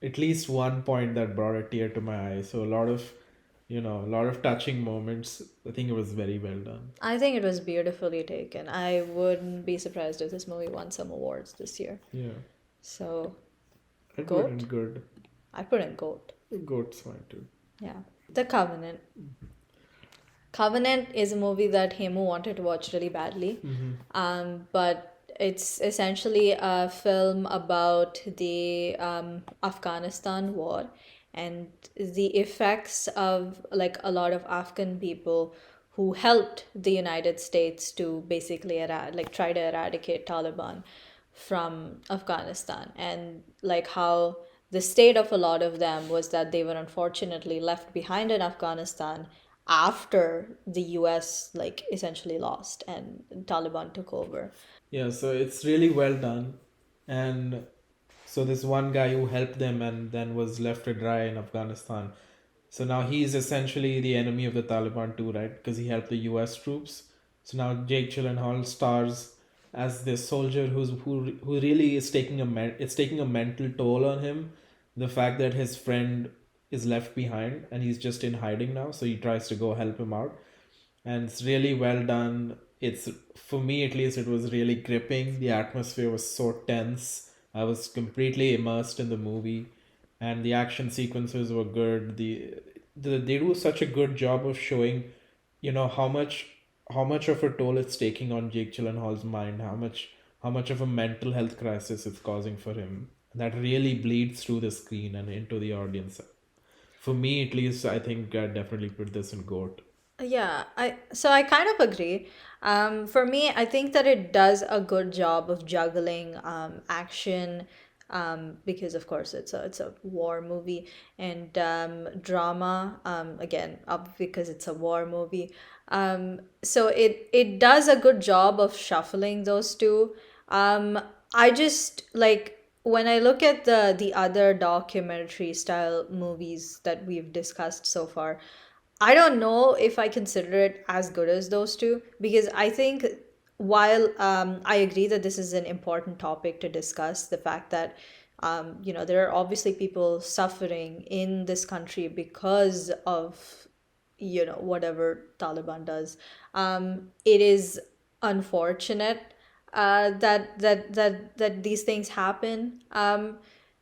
[SPEAKER 2] at least one point that brought a tear to my eye. So a lot of touching moments. I think it was very well done.
[SPEAKER 3] I think it was beautifully taken. I wouldn't be surprised if this movie won some awards this year.
[SPEAKER 2] Yeah.
[SPEAKER 3] So
[SPEAKER 2] I'd
[SPEAKER 3] Goat?
[SPEAKER 2] put in good.
[SPEAKER 3] I put in GOAT.
[SPEAKER 2] Goat's fine too.
[SPEAKER 3] Yeah. The Covenant. Covenant is a movie that Hemu wanted to watch really badly. But it's essentially a film about the Afghanistan war and the effects of like a lot of Afghan people who helped the United States to basically try to eradicate Taliban from Afghanistan, and like how the state of a lot of them was that they were unfortunately left behind in Afghanistan after the US like essentially lost and Taliban took over.
[SPEAKER 2] Yeah, so it's really well done. And so this one guy who helped them and then was left to dry in Afghanistan. So now he's essentially the enemy of the Taliban too, right? Because he helped the US troops. So now Jake Gyllenhaal stars as this soldier who really is taking it's taking a mental toll on him. The fact that his friend is left behind, and he's just in hiding now, so he tries to go help him out. And it's really well done. It's, for me at least, it was really gripping. The atmosphere was so tense. I was completely immersed in the movie, and the action sequences were good. They do such a good job of showing, how much of a toll it's taking on Jake Gyllenhaal's mind, how much of a mental health crisis it's causing for him. That really bleeds through the screen and into the audience. For me, at least, I think I definitely put this in GOAT.
[SPEAKER 3] Yeah, I kind of agree. For me, I think that it does a good job of juggling action, because of course it's a war movie, and drama, again, up because it's a war movie. So it does a good job of shuffling those two. I just like when I look at the other documentary style movies that we've discussed so far. I don't know if I consider it as good as those two, because I think while I agree that this is an important topic to discuss, the fact that there are obviously people suffering in this country because of whatever Taliban does. It is unfortunate that these things happen.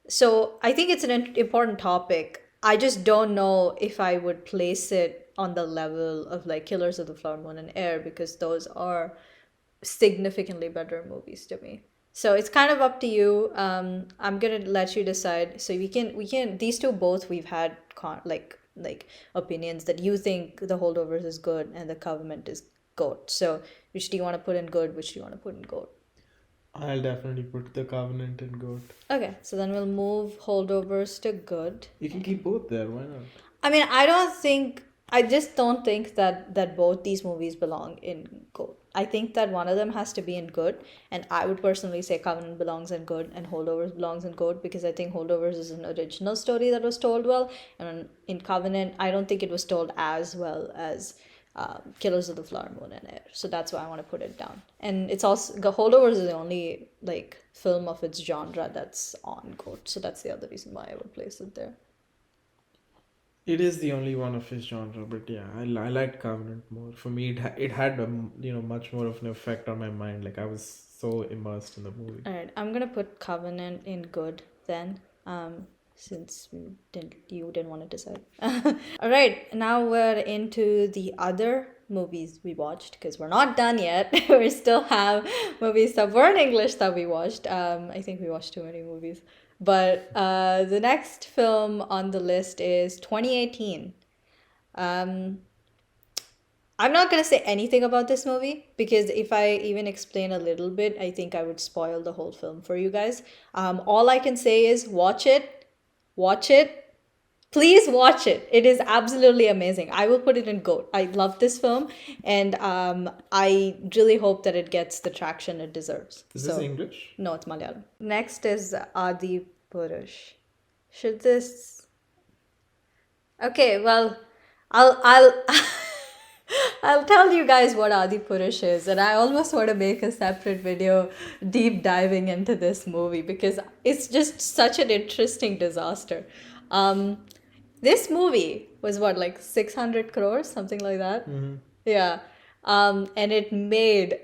[SPEAKER 3] So I think it's an important topic. I just don't know if I would place it on the level of like Killers of the Flower Moon and Air, because those are significantly better movies to me. So it's kind of up to you. I'm gonna let you decide. So we can these two both we've had like opinions that you think the Holdovers is good and the Covenant is goat. So which do you want to put in good? Which do you want to put in goat?
[SPEAKER 2] I'll definitely put the Covenant in GOAT.
[SPEAKER 3] Okay, so then we'll move Holdovers to good.
[SPEAKER 2] You can keep both there, why not?
[SPEAKER 3] I mean, I just don't think that both these movies belong in good. I think that one of them has to be in good, and I would personally say Covenant belongs in good and Holdovers belongs in good, because I think Holdovers is an original story that was told well, and in Covenant, I don't think it was told as well as Killers of the Flower Moon and Air. So that's why I want to put it down. And it's also the Holdovers is the only like film of its genre that's on GOAT. So that's the other reason why I would place it there.
[SPEAKER 2] It is the only one of his genre, but yeah, I liked Covenant more. For me, it had much more of an effect on my mind. Like I was so immersed in the movie.
[SPEAKER 3] All right, I'm gonna put Covenant in good then. Since you didn't want to decide. All right, now we're into the other movies we watched, because we're not done yet. We still have movies that weren't English that we watched. I think we watched too many movies. But the next film on the list is 2018. I'm not going to say anything about this movie, because if I even explain a little bit, I think I would spoil the whole film for you guys. All I can say is watch it. Watch it. Please watch it. It is absolutely amazing. I will put it in GOAT. I love this film, and I really hope that it gets the traction it deserves.
[SPEAKER 2] Is this English?
[SPEAKER 3] No, it's Malayalam. Next is Adipurush. Should this... Okay, well, I'll I'll tell you guys what Adipurush is, and I almost want to make a separate video deep diving into this movie, because it's just such an interesting disaster. This movie was what, like 600 crores, something like that?
[SPEAKER 2] Mm-hmm.
[SPEAKER 3] Yeah. And it made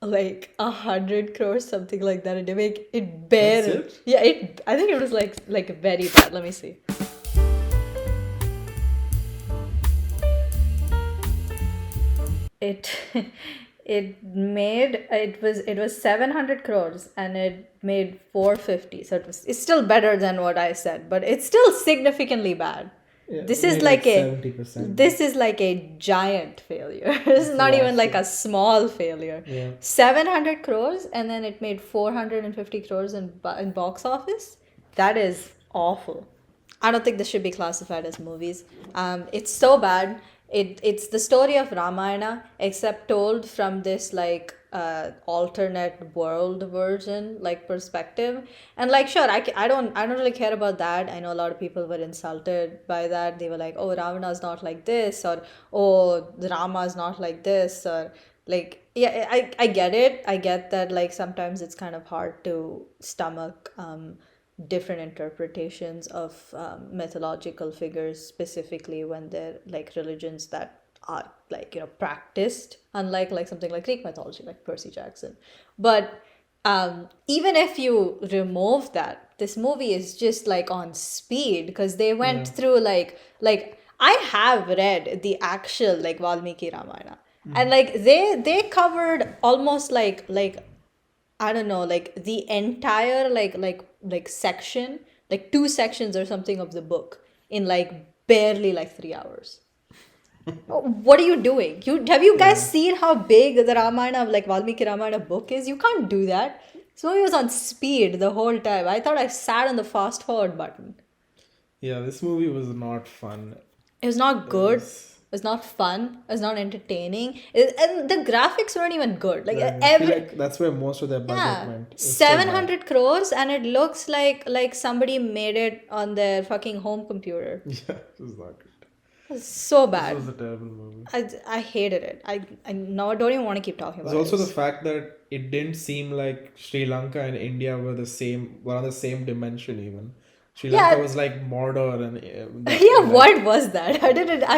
[SPEAKER 3] like 100 crores, something like that. It barely.
[SPEAKER 2] That's it?
[SPEAKER 3] Yeah, I think it was like very bad. Let me see. It was 700 crores and it made 450. So it's still better than what I said, but it's still significantly bad.
[SPEAKER 2] Yeah,
[SPEAKER 3] This is like
[SPEAKER 2] 70%.
[SPEAKER 3] this is like a giant failure. This is not even like a small failure.
[SPEAKER 2] Yeah.
[SPEAKER 3] 700 crores, and then it made 450 crores in box office. That is awful. I don't think this should be classified as movies. It's so bad. It's the story of Ramayana, except told from this like alternate world version, like perspective. And like, sure, I don't really care about that. I know a lot of people were insulted by that. They were like, oh, Ravana's not like this, or oh, Rama's not like this, or like, yeah, I get it. I get that like sometimes it's kind of hard to stomach different interpretations of mythological figures, specifically when they're like religions that are like, you know, practiced, unlike like something like Greek mythology, like Percy Jackson. But even if you remove that, this movie is just like on speed, because they went through like I have read the actual like Valmiki Ramayana, and like they covered almost like I don't know, like the entire like section, like 2 sections or something of the book in like barely like 3 hours. What are you doing? Have you guys seen how big the Ramayana, like Valmiki Ramayana book is? You can't do that. This movie was on speed the whole time. I thought I sat on the fast forward button.
[SPEAKER 2] Yeah, this movie was not fun.
[SPEAKER 3] It was not good. It was not fun. It was not entertaining. And the graphics weren't even good. Like
[SPEAKER 2] I feel like that's where most of their budget went. It was so bad.
[SPEAKER 3] 700 crores, and it looks like somebody made it on their fucking home computer.
[SPEAKER 2] Yeah, it was not good.
[SPEAKER 3] It was so bad.
[SPEAKER 2] This was a terrible movie.
[SPEAKER 3] I hated it. I no, don't even want to keep talking about it.
[SPEAKER 2] There's also the fact that it didn't seem like Sri Lanka and India were on the same dimension even. Sri Lanka was like Mordor and
[SPEAKER 3] what was that? I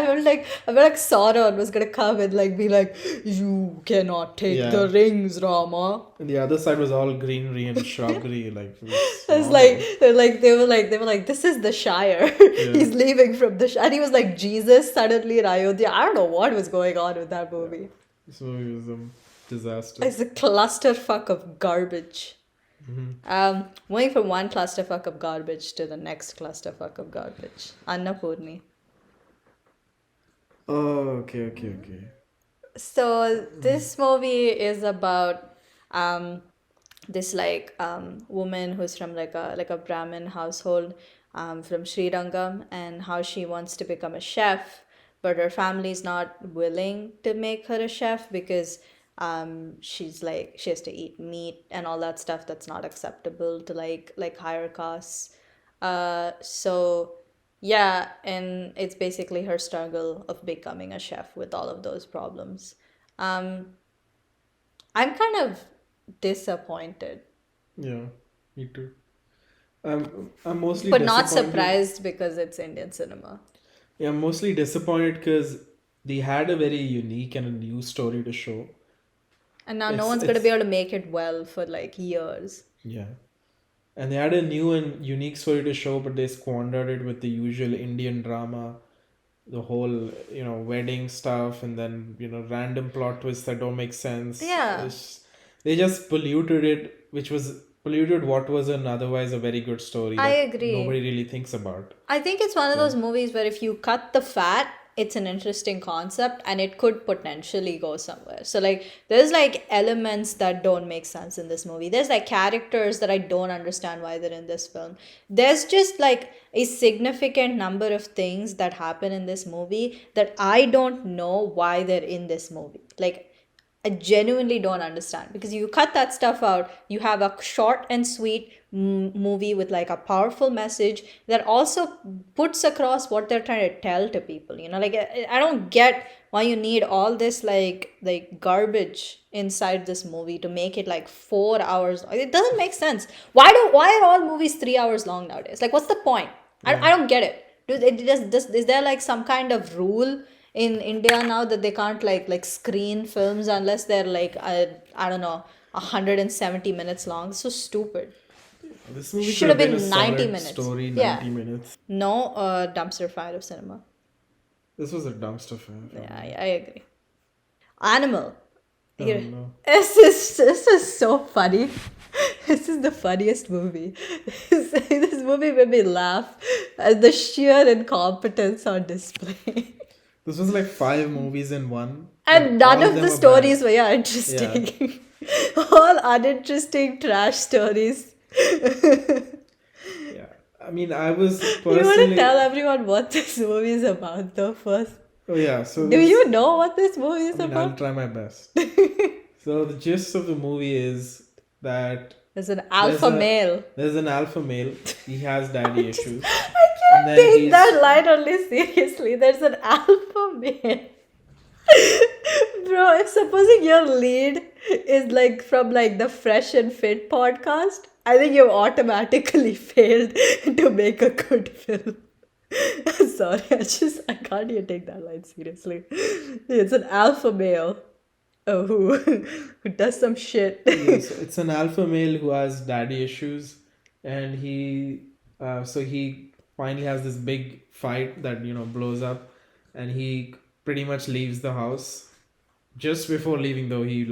[SPEAKER 3] felt like Sauron was gonna come and like be like, you cannot take the rings, Rama.
[SPEAKER 2] And the other side was all greenery and shrubbery, like
[SPEAKER 3] they were like this is the Shire. He's leaving from the Shire, and he was like Jesus suddenly in Ayodhya. I don't know what was going on with that movie.
[SPEAKER 2] This movie was a disaster.
[SPEAKER 3] It's a clusterfuck of garbage. Moving from one clusterfuck of garbage to the next clusterfuck of garbage. Annapoorani.
[SPEAKER 2] Oh, okay.
[SPEAKER 3] So this movie is about this woman who's from like a Brahmin household from Sri Lanka, and how she wants to become a chef, but her family's not willing to make her a chef because she's like, she has to eat meat and all that stuff that's not acceptable to like higher castes. So yeah, and it's basically her struggle of becoming a chef with all of those problems. I'm kind of disappointed.
[SPEAKER 2] Yeah, me too. I'm mostly
[SPEAKER 3] but not surprised because it's Indian cinema.
[SPEAKER 2] Yeah, I'm mostly disappointed because they had a very unique and a new story to show.
[SPEAKER 3] And now no one's going to be able to make it well for like years.
[SPEAKER 2] Yeah. And they had a new and unique story to show, but they squandered it with the usual Indian drama. The whole, wedding stuff, and then, random plot twists that don't make sense.
[SPEAKER 3] Yeah.
[SPEAKER 2] They just polluted what was otherwise a very good story.
[SPEAKER 3] I agree.
[SPEAKER 2] Nobody really thinks about.
[SPEAKER 3] I think it's one of those movies where if you cut the fat, it's an interesting concept and it could potentially go somewhere. So like there's like elements that don't make sense in this movie. There's like characters that I don't understand why they're in this film. There's just like a significant number of things that happen in this movie that I don't know why they're in this movie. Like I genuinely don't understand, because you cut that stuff out, you have a short and sweet movie with like a powerful message that also puts across what they're trying to tell to people. Like I don't get why you need all this like garbage inside this movie to make it like 4 hours. It doesn't make sense. Why are all movies 3 hours long nowadays? Like what's the point? I don't get it. Is there like some kind of rule in India now that they can't like screen films unless they're like I don't know 170 minutes long? So stupid.
[SPEAKER 2] This movie
[SPEAKER 3] should have been
[SPEAKER 2] 90
[SPEAKER 3] minutes.
[SPEAKER 2] Story, 90 minutes.
[SPEAKER 3] No dumpster fire of cinema.
[SPEAKER 2] This was a dumpster fire.
[SPEAKER 3] Yeah, I agree. Animal.
[SPEAKER 2] Oh, no.
[SPEAKER 3] This is so funny. This is the funniest movie. This movie made me laugh at the sheer incompetence on display.
[SPEAKER 2] This was like 5 movies in one.
[SPEAKER 3] And none of the stories were interesting. Yeah. All uninteresting trash stories.
[SPEAKER 2] Yeah. I mean, I was personally...
[SPEAKER 3] You want to tell everyone what this movie is about though first?
[SPEAKER 2] Oh yeah. So
[SPEAKER 3] do you know what this movie is about?
[SPEAKER 2] I'll try my best. So the gist of the movie is that
[SPEAKER 3] there's an alpha male.
[SPEAKER 2] There's an alpha male. He has daddy issues.
[SPEAKER 3] I can't take that line only seriously. There's an alpha male. Bro, if supposing your lead is like from like the Fresh and Fit podcast, I think you automatically failed to make a good film. Sorry, I can't even take that line seriously. It's an alpha male who does some shit.
[SPEAKER 2] Yes, it's an alpha male who has daddy issues, and he finally has this big fight that blows up, and he pretty much leaves the house. Just before leaving, though, he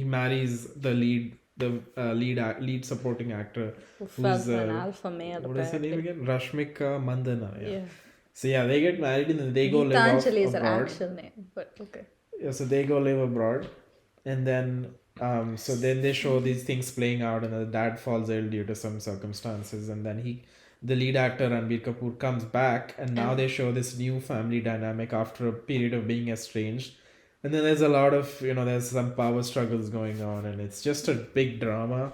[SPEAKER 2] marries the lead supporting actor,
[SPEAKER 3] Who
[SPEAKER 2] who's
[SPEAKER 3] felt an alpha male,
[SPEAKER 2] what is her name
[SPEAKER 3] apparently.
[SPEAKER 2] again? Rashmika Mandana. Yeah.
[SPEAKER 3] Yeah.
[SPEAKER 2] So yeah, they get married and then they go live off
[SPEAKER 3] Geetanjali is her
[SPEAKER 2] abroad.
[SPEAKER 3] actual name, but okay.
[SPEAKER 2] Yeah, so they go live abroad, and then so then they show these things playing out, and the dad falls ill due to some circumstances, and then the lead actor Ranbir Kapoor comes back, and now they show this new family dynamic after a period of being estranged, and then there's a lot of there's some power struggles going on, and it's just a big drama,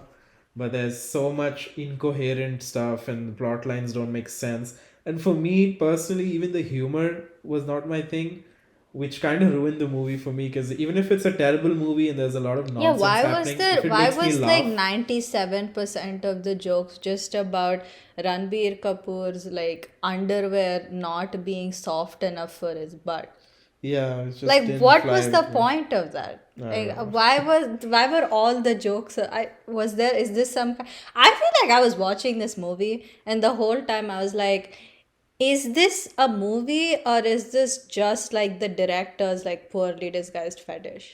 [SPEAKER 2] but there's so much incoherent stuff, and the plot lines don't make sense, and for me personally, even the humor was not my thing, which kind of ruined the movie for me, because even if it's a terrible movie and there's a lot of
[SPEAKER 3] Yeah,
[SPEAKER 2] nonsense
[SPEAKER 3] why was
[SPEAKER 2] happening,
[SPEAKER 3] there
[SPEAKER 2] if it
[SPEAKER 3] why
[SPEAKER 2] makes me
[SPEAKER 3] was
[SPEAKER 2] laugh,
[SPEAKER 3] like 97% of the jokes just about Ranbir Kapoor's like underwear not being soft enough for his butt?
[SPEAKER 2] yeah, it just
[SPEAKER 3] Like
[SPEAKER 2] didn't
[SPEAKER 3] what
[SPEAKER 2] fly
[SPEAKER 3] was the
[SPEAKER 2] with me.
[SPEAKER 3] point of that?
[SPEAKER 2] I don't
[SPEAKER 3] Like
[SPEAKER 2] know.
[SPEAKER 3] why were all the jokes is this some I feel like I was watching this movie and the whole time I was like, is this a movie or is this just like the director's like poorly disguised fetish?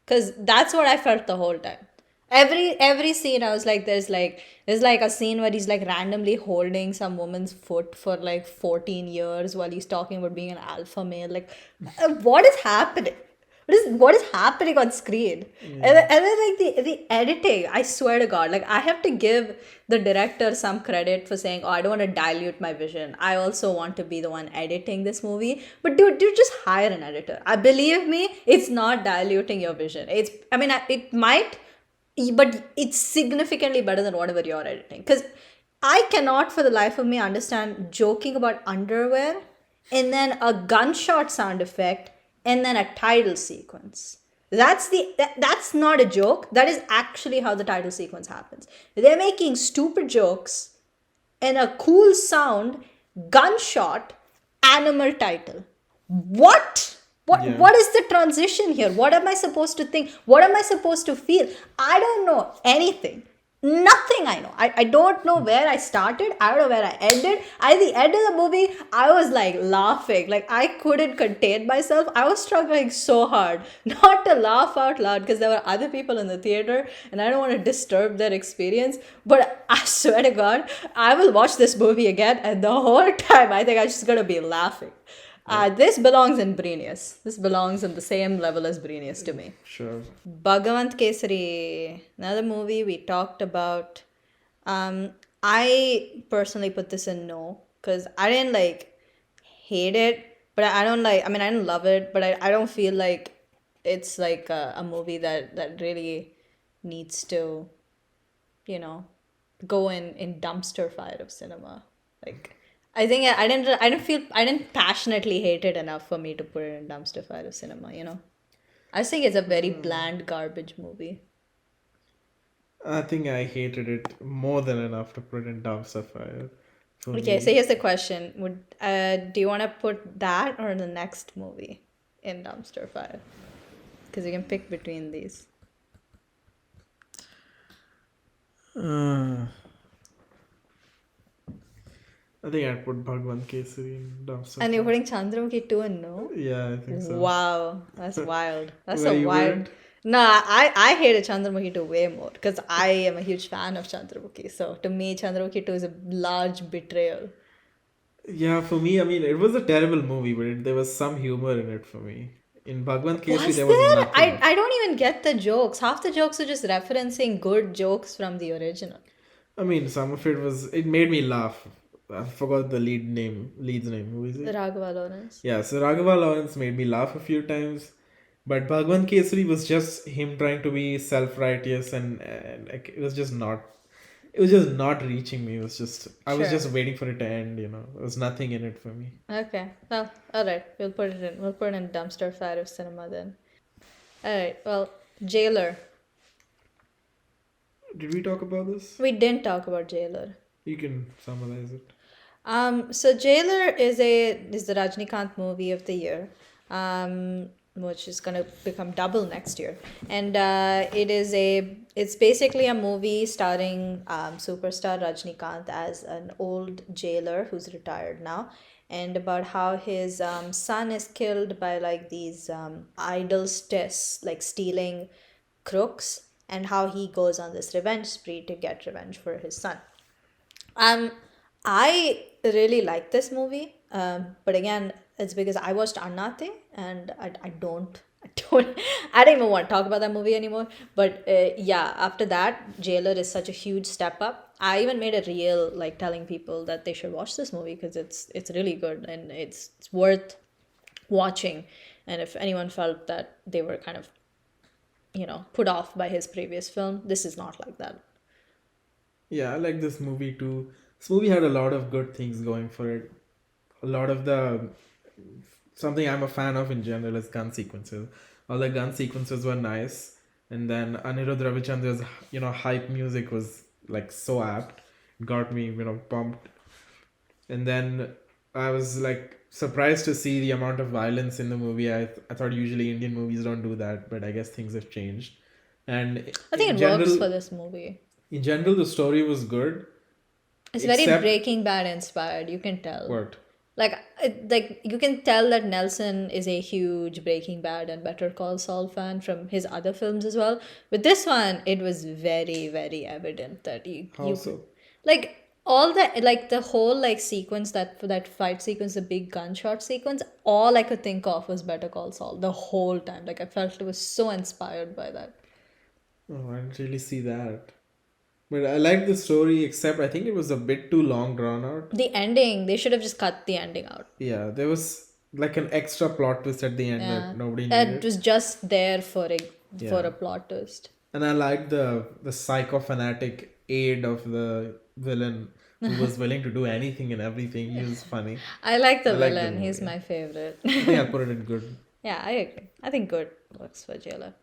[SPEAKER 3] Because that's what I felt the whole time. Every scene I was like, there's like a scene where he's like randomly holding some woman's foot for like 14 years while he's talking about being an alpha male. Like, what is happening? What is happening on screen? And then like the editing, I swear to God, like I have to give the director some credit for saying, oh, I don't want to dilute my vision. I also want to be the one editing this movie. But dude, just hire an editor. I believe me, it's not diluting your vision. It might, but it's significantly better than whatever you're editing. Because I cannot for the life of me understand joking about underwear and then a gunshot sound effect and then a title sequence. That's not a joke. That is actually how the title sequence happens. They're making stupid jokes and a cool sound, gunshot, animal title. What?
[SPEAKER 2] Yeah.
[SPEAKER 3] What is the transition here? What am I supposed to think? What am I supposed to feel? I don't know anything. Nothing I know. I don't know where I started. I don't know where I ended. At the end of the movie, I was like laughing. Like I couldn't contain myself. I was struggling so hard not to laugh out loud because there were other people in the theater and I don't want to disturb their experience. But I swear to God, I will watch this movie again and the whole time I think I'm just going to be laughing. This belongs in Brenius. This belongs in the same level as Brenius to me.
[SPEAKER 2] Sure.
[SPEAKER 3] Bhagvanth Kesari, another movie we talked about. I personally put this in no because I didn't like hate it, but I don't like. I mean, I didn't love it, but I don't feel like it's like a movie that really needs to, go in dumpster fire of cinema. Like I think I didn't passionately hate it enough for me to put it in dumpster fire of cinema. I just think it's a very bland garbage movie.
[SPEAKER 2] I think I hated it more than enough to put in dumpster fire. For
[SPEAKER 3] Okay,
[SPEAKER 2] me.
[SPEAKER 3] so here's the question: do you want to put that or the next movie in dumpster fire? Because you can pick between these.
[SPEAKER 2] I think I'd put Bhagwanth Kesari in dumpster
[SPEAKER 3] And you're
[SPEAKER 2] fire.
[SPEAKER 3] putting Chandramukhi 2 in no?
[SPEAKER 2] Yeah, I think so.
[SPEAKER 3] Wow, that's wild. That's
[SPEAKER 2] Where
[SPEAKER 3] a
[SPEAKER 2] you
[SPEAKER 3] wild.
[SPEAKER 2] wouldn't?
[SPEAKER 3] No, I hated Chandramukhi 2 way more because I am a huge fan of Chandramukhi. So to me, Chandramukhi 2 is a large betrayal.
[SPEAKER 2] Yeah, for me, I mean, it was a terrible movie, but there was some humor in it for me. In Bhagwanth Kesari,
[SPEAKER 3] Was
[SPEAKER 2] there was
[SPEAKER 3] there?
[SPEAKER 2] nothing.
[SPEAKER 3] I don't even get the jokes. Half the jokes are just referencing good jokes from the original.
[SPEAKER 2] I mean, some of it made me laugh. I forgot the lead's name. Who is it?
[SPEAKER 3] Raghava Lawrence.
[SPEAKER 2] Yeah, so Raghava Lawrence made me laugh a few times. But Bhagwan Kesari was just him trying to be self-righteous and like it was just not reaching me. It was just I was
[SPEAKER 3] Sure.
[SPEAKER 2] just waiting for it to end, There was nothing in it for me.
[SPEAKER 3] Okay. Well, alright. We'll put it in. We'll put it in dumpster fire of cinema then. Alright. Well, Jailer.
[SPEAKER 2] Did we talk about this?
[SPEAKER 3] We didn't talk about Jailer.
[SPEAKER 2] You can summarize it.
[SPEAKER 3] So Jailer is the Rajnikant movie of the year, which is gonna become double next year, and it's basically a movie starring superstar Rajnikant as an old jailer who's retired now, and about how his son is killed by like these idol tests, like stealing crooks, and how he goes on this revenge spree to get revenge for his son. Um, I really like this movie, but again, it's because I watched Annate, and I don't even want to talk about that movie anymore. But yeah, after that, Jailer is such a huge step up. I even made a reel like telling people that they should watch this movie because it's really good and it's worth watching. And if anyone felt that they were kind of put off by his previous film, this is not like that.
[SPEAKER 2] Yeah, I like this movie too. This movie had a lot of good things going for it. A lot of something I'm a fan of in general is gun sequences. All the gun sequences were nice, and then Anirudh Ravichandra's hype music was like so apt. It got me pumped. And then I was like surprised to see the amount of violence in the movie. I thought usually Indian movies don't do that, but I guess things have changed. And
[SPEAKER 3] I think it works for this movie.
[SPEAKER 2] In general, the story was good.
[SPEAKER 3] It's very Breaking Bad inspired. You can tell.
[SPEAKER 2] What?
[SPEAKER 3] Like you can tell that Nelson is a huge Breaking Bad and Better Call Saul fan from his other films as well. With this one, it was very, very evident that
[SPEAKER 2] How so?
[SPEAKER 3] Like all that, like the whole like sequence, that fight sequence, the big gunshot sequence, all I could think of was Better Call Saul the whole time. Like I felt it was so inspired by that.
[SPEAKER 2] Oh, I didn't really see that. But I liked the story, except I think it was a bit too long drawn out.
[SPEAKER 3] The ending, they should have just cut the ending out.
[SPEAKER 2] Yeah, there was like an extra plot twist at the end that nobody needed.
[SPEAKER 3] It was just there for a plot twist.
[SPEAKER 2] And I liked the psychopanatic aid of the villain who was willing to do anything and everything. He was funny.
[SPEAKER 3] I like the villain. He's my favorite.
[SPEAKER 2] I think I put it in good.
[SPEAKER 3] Yeah, I agree. I think good works for Jailer.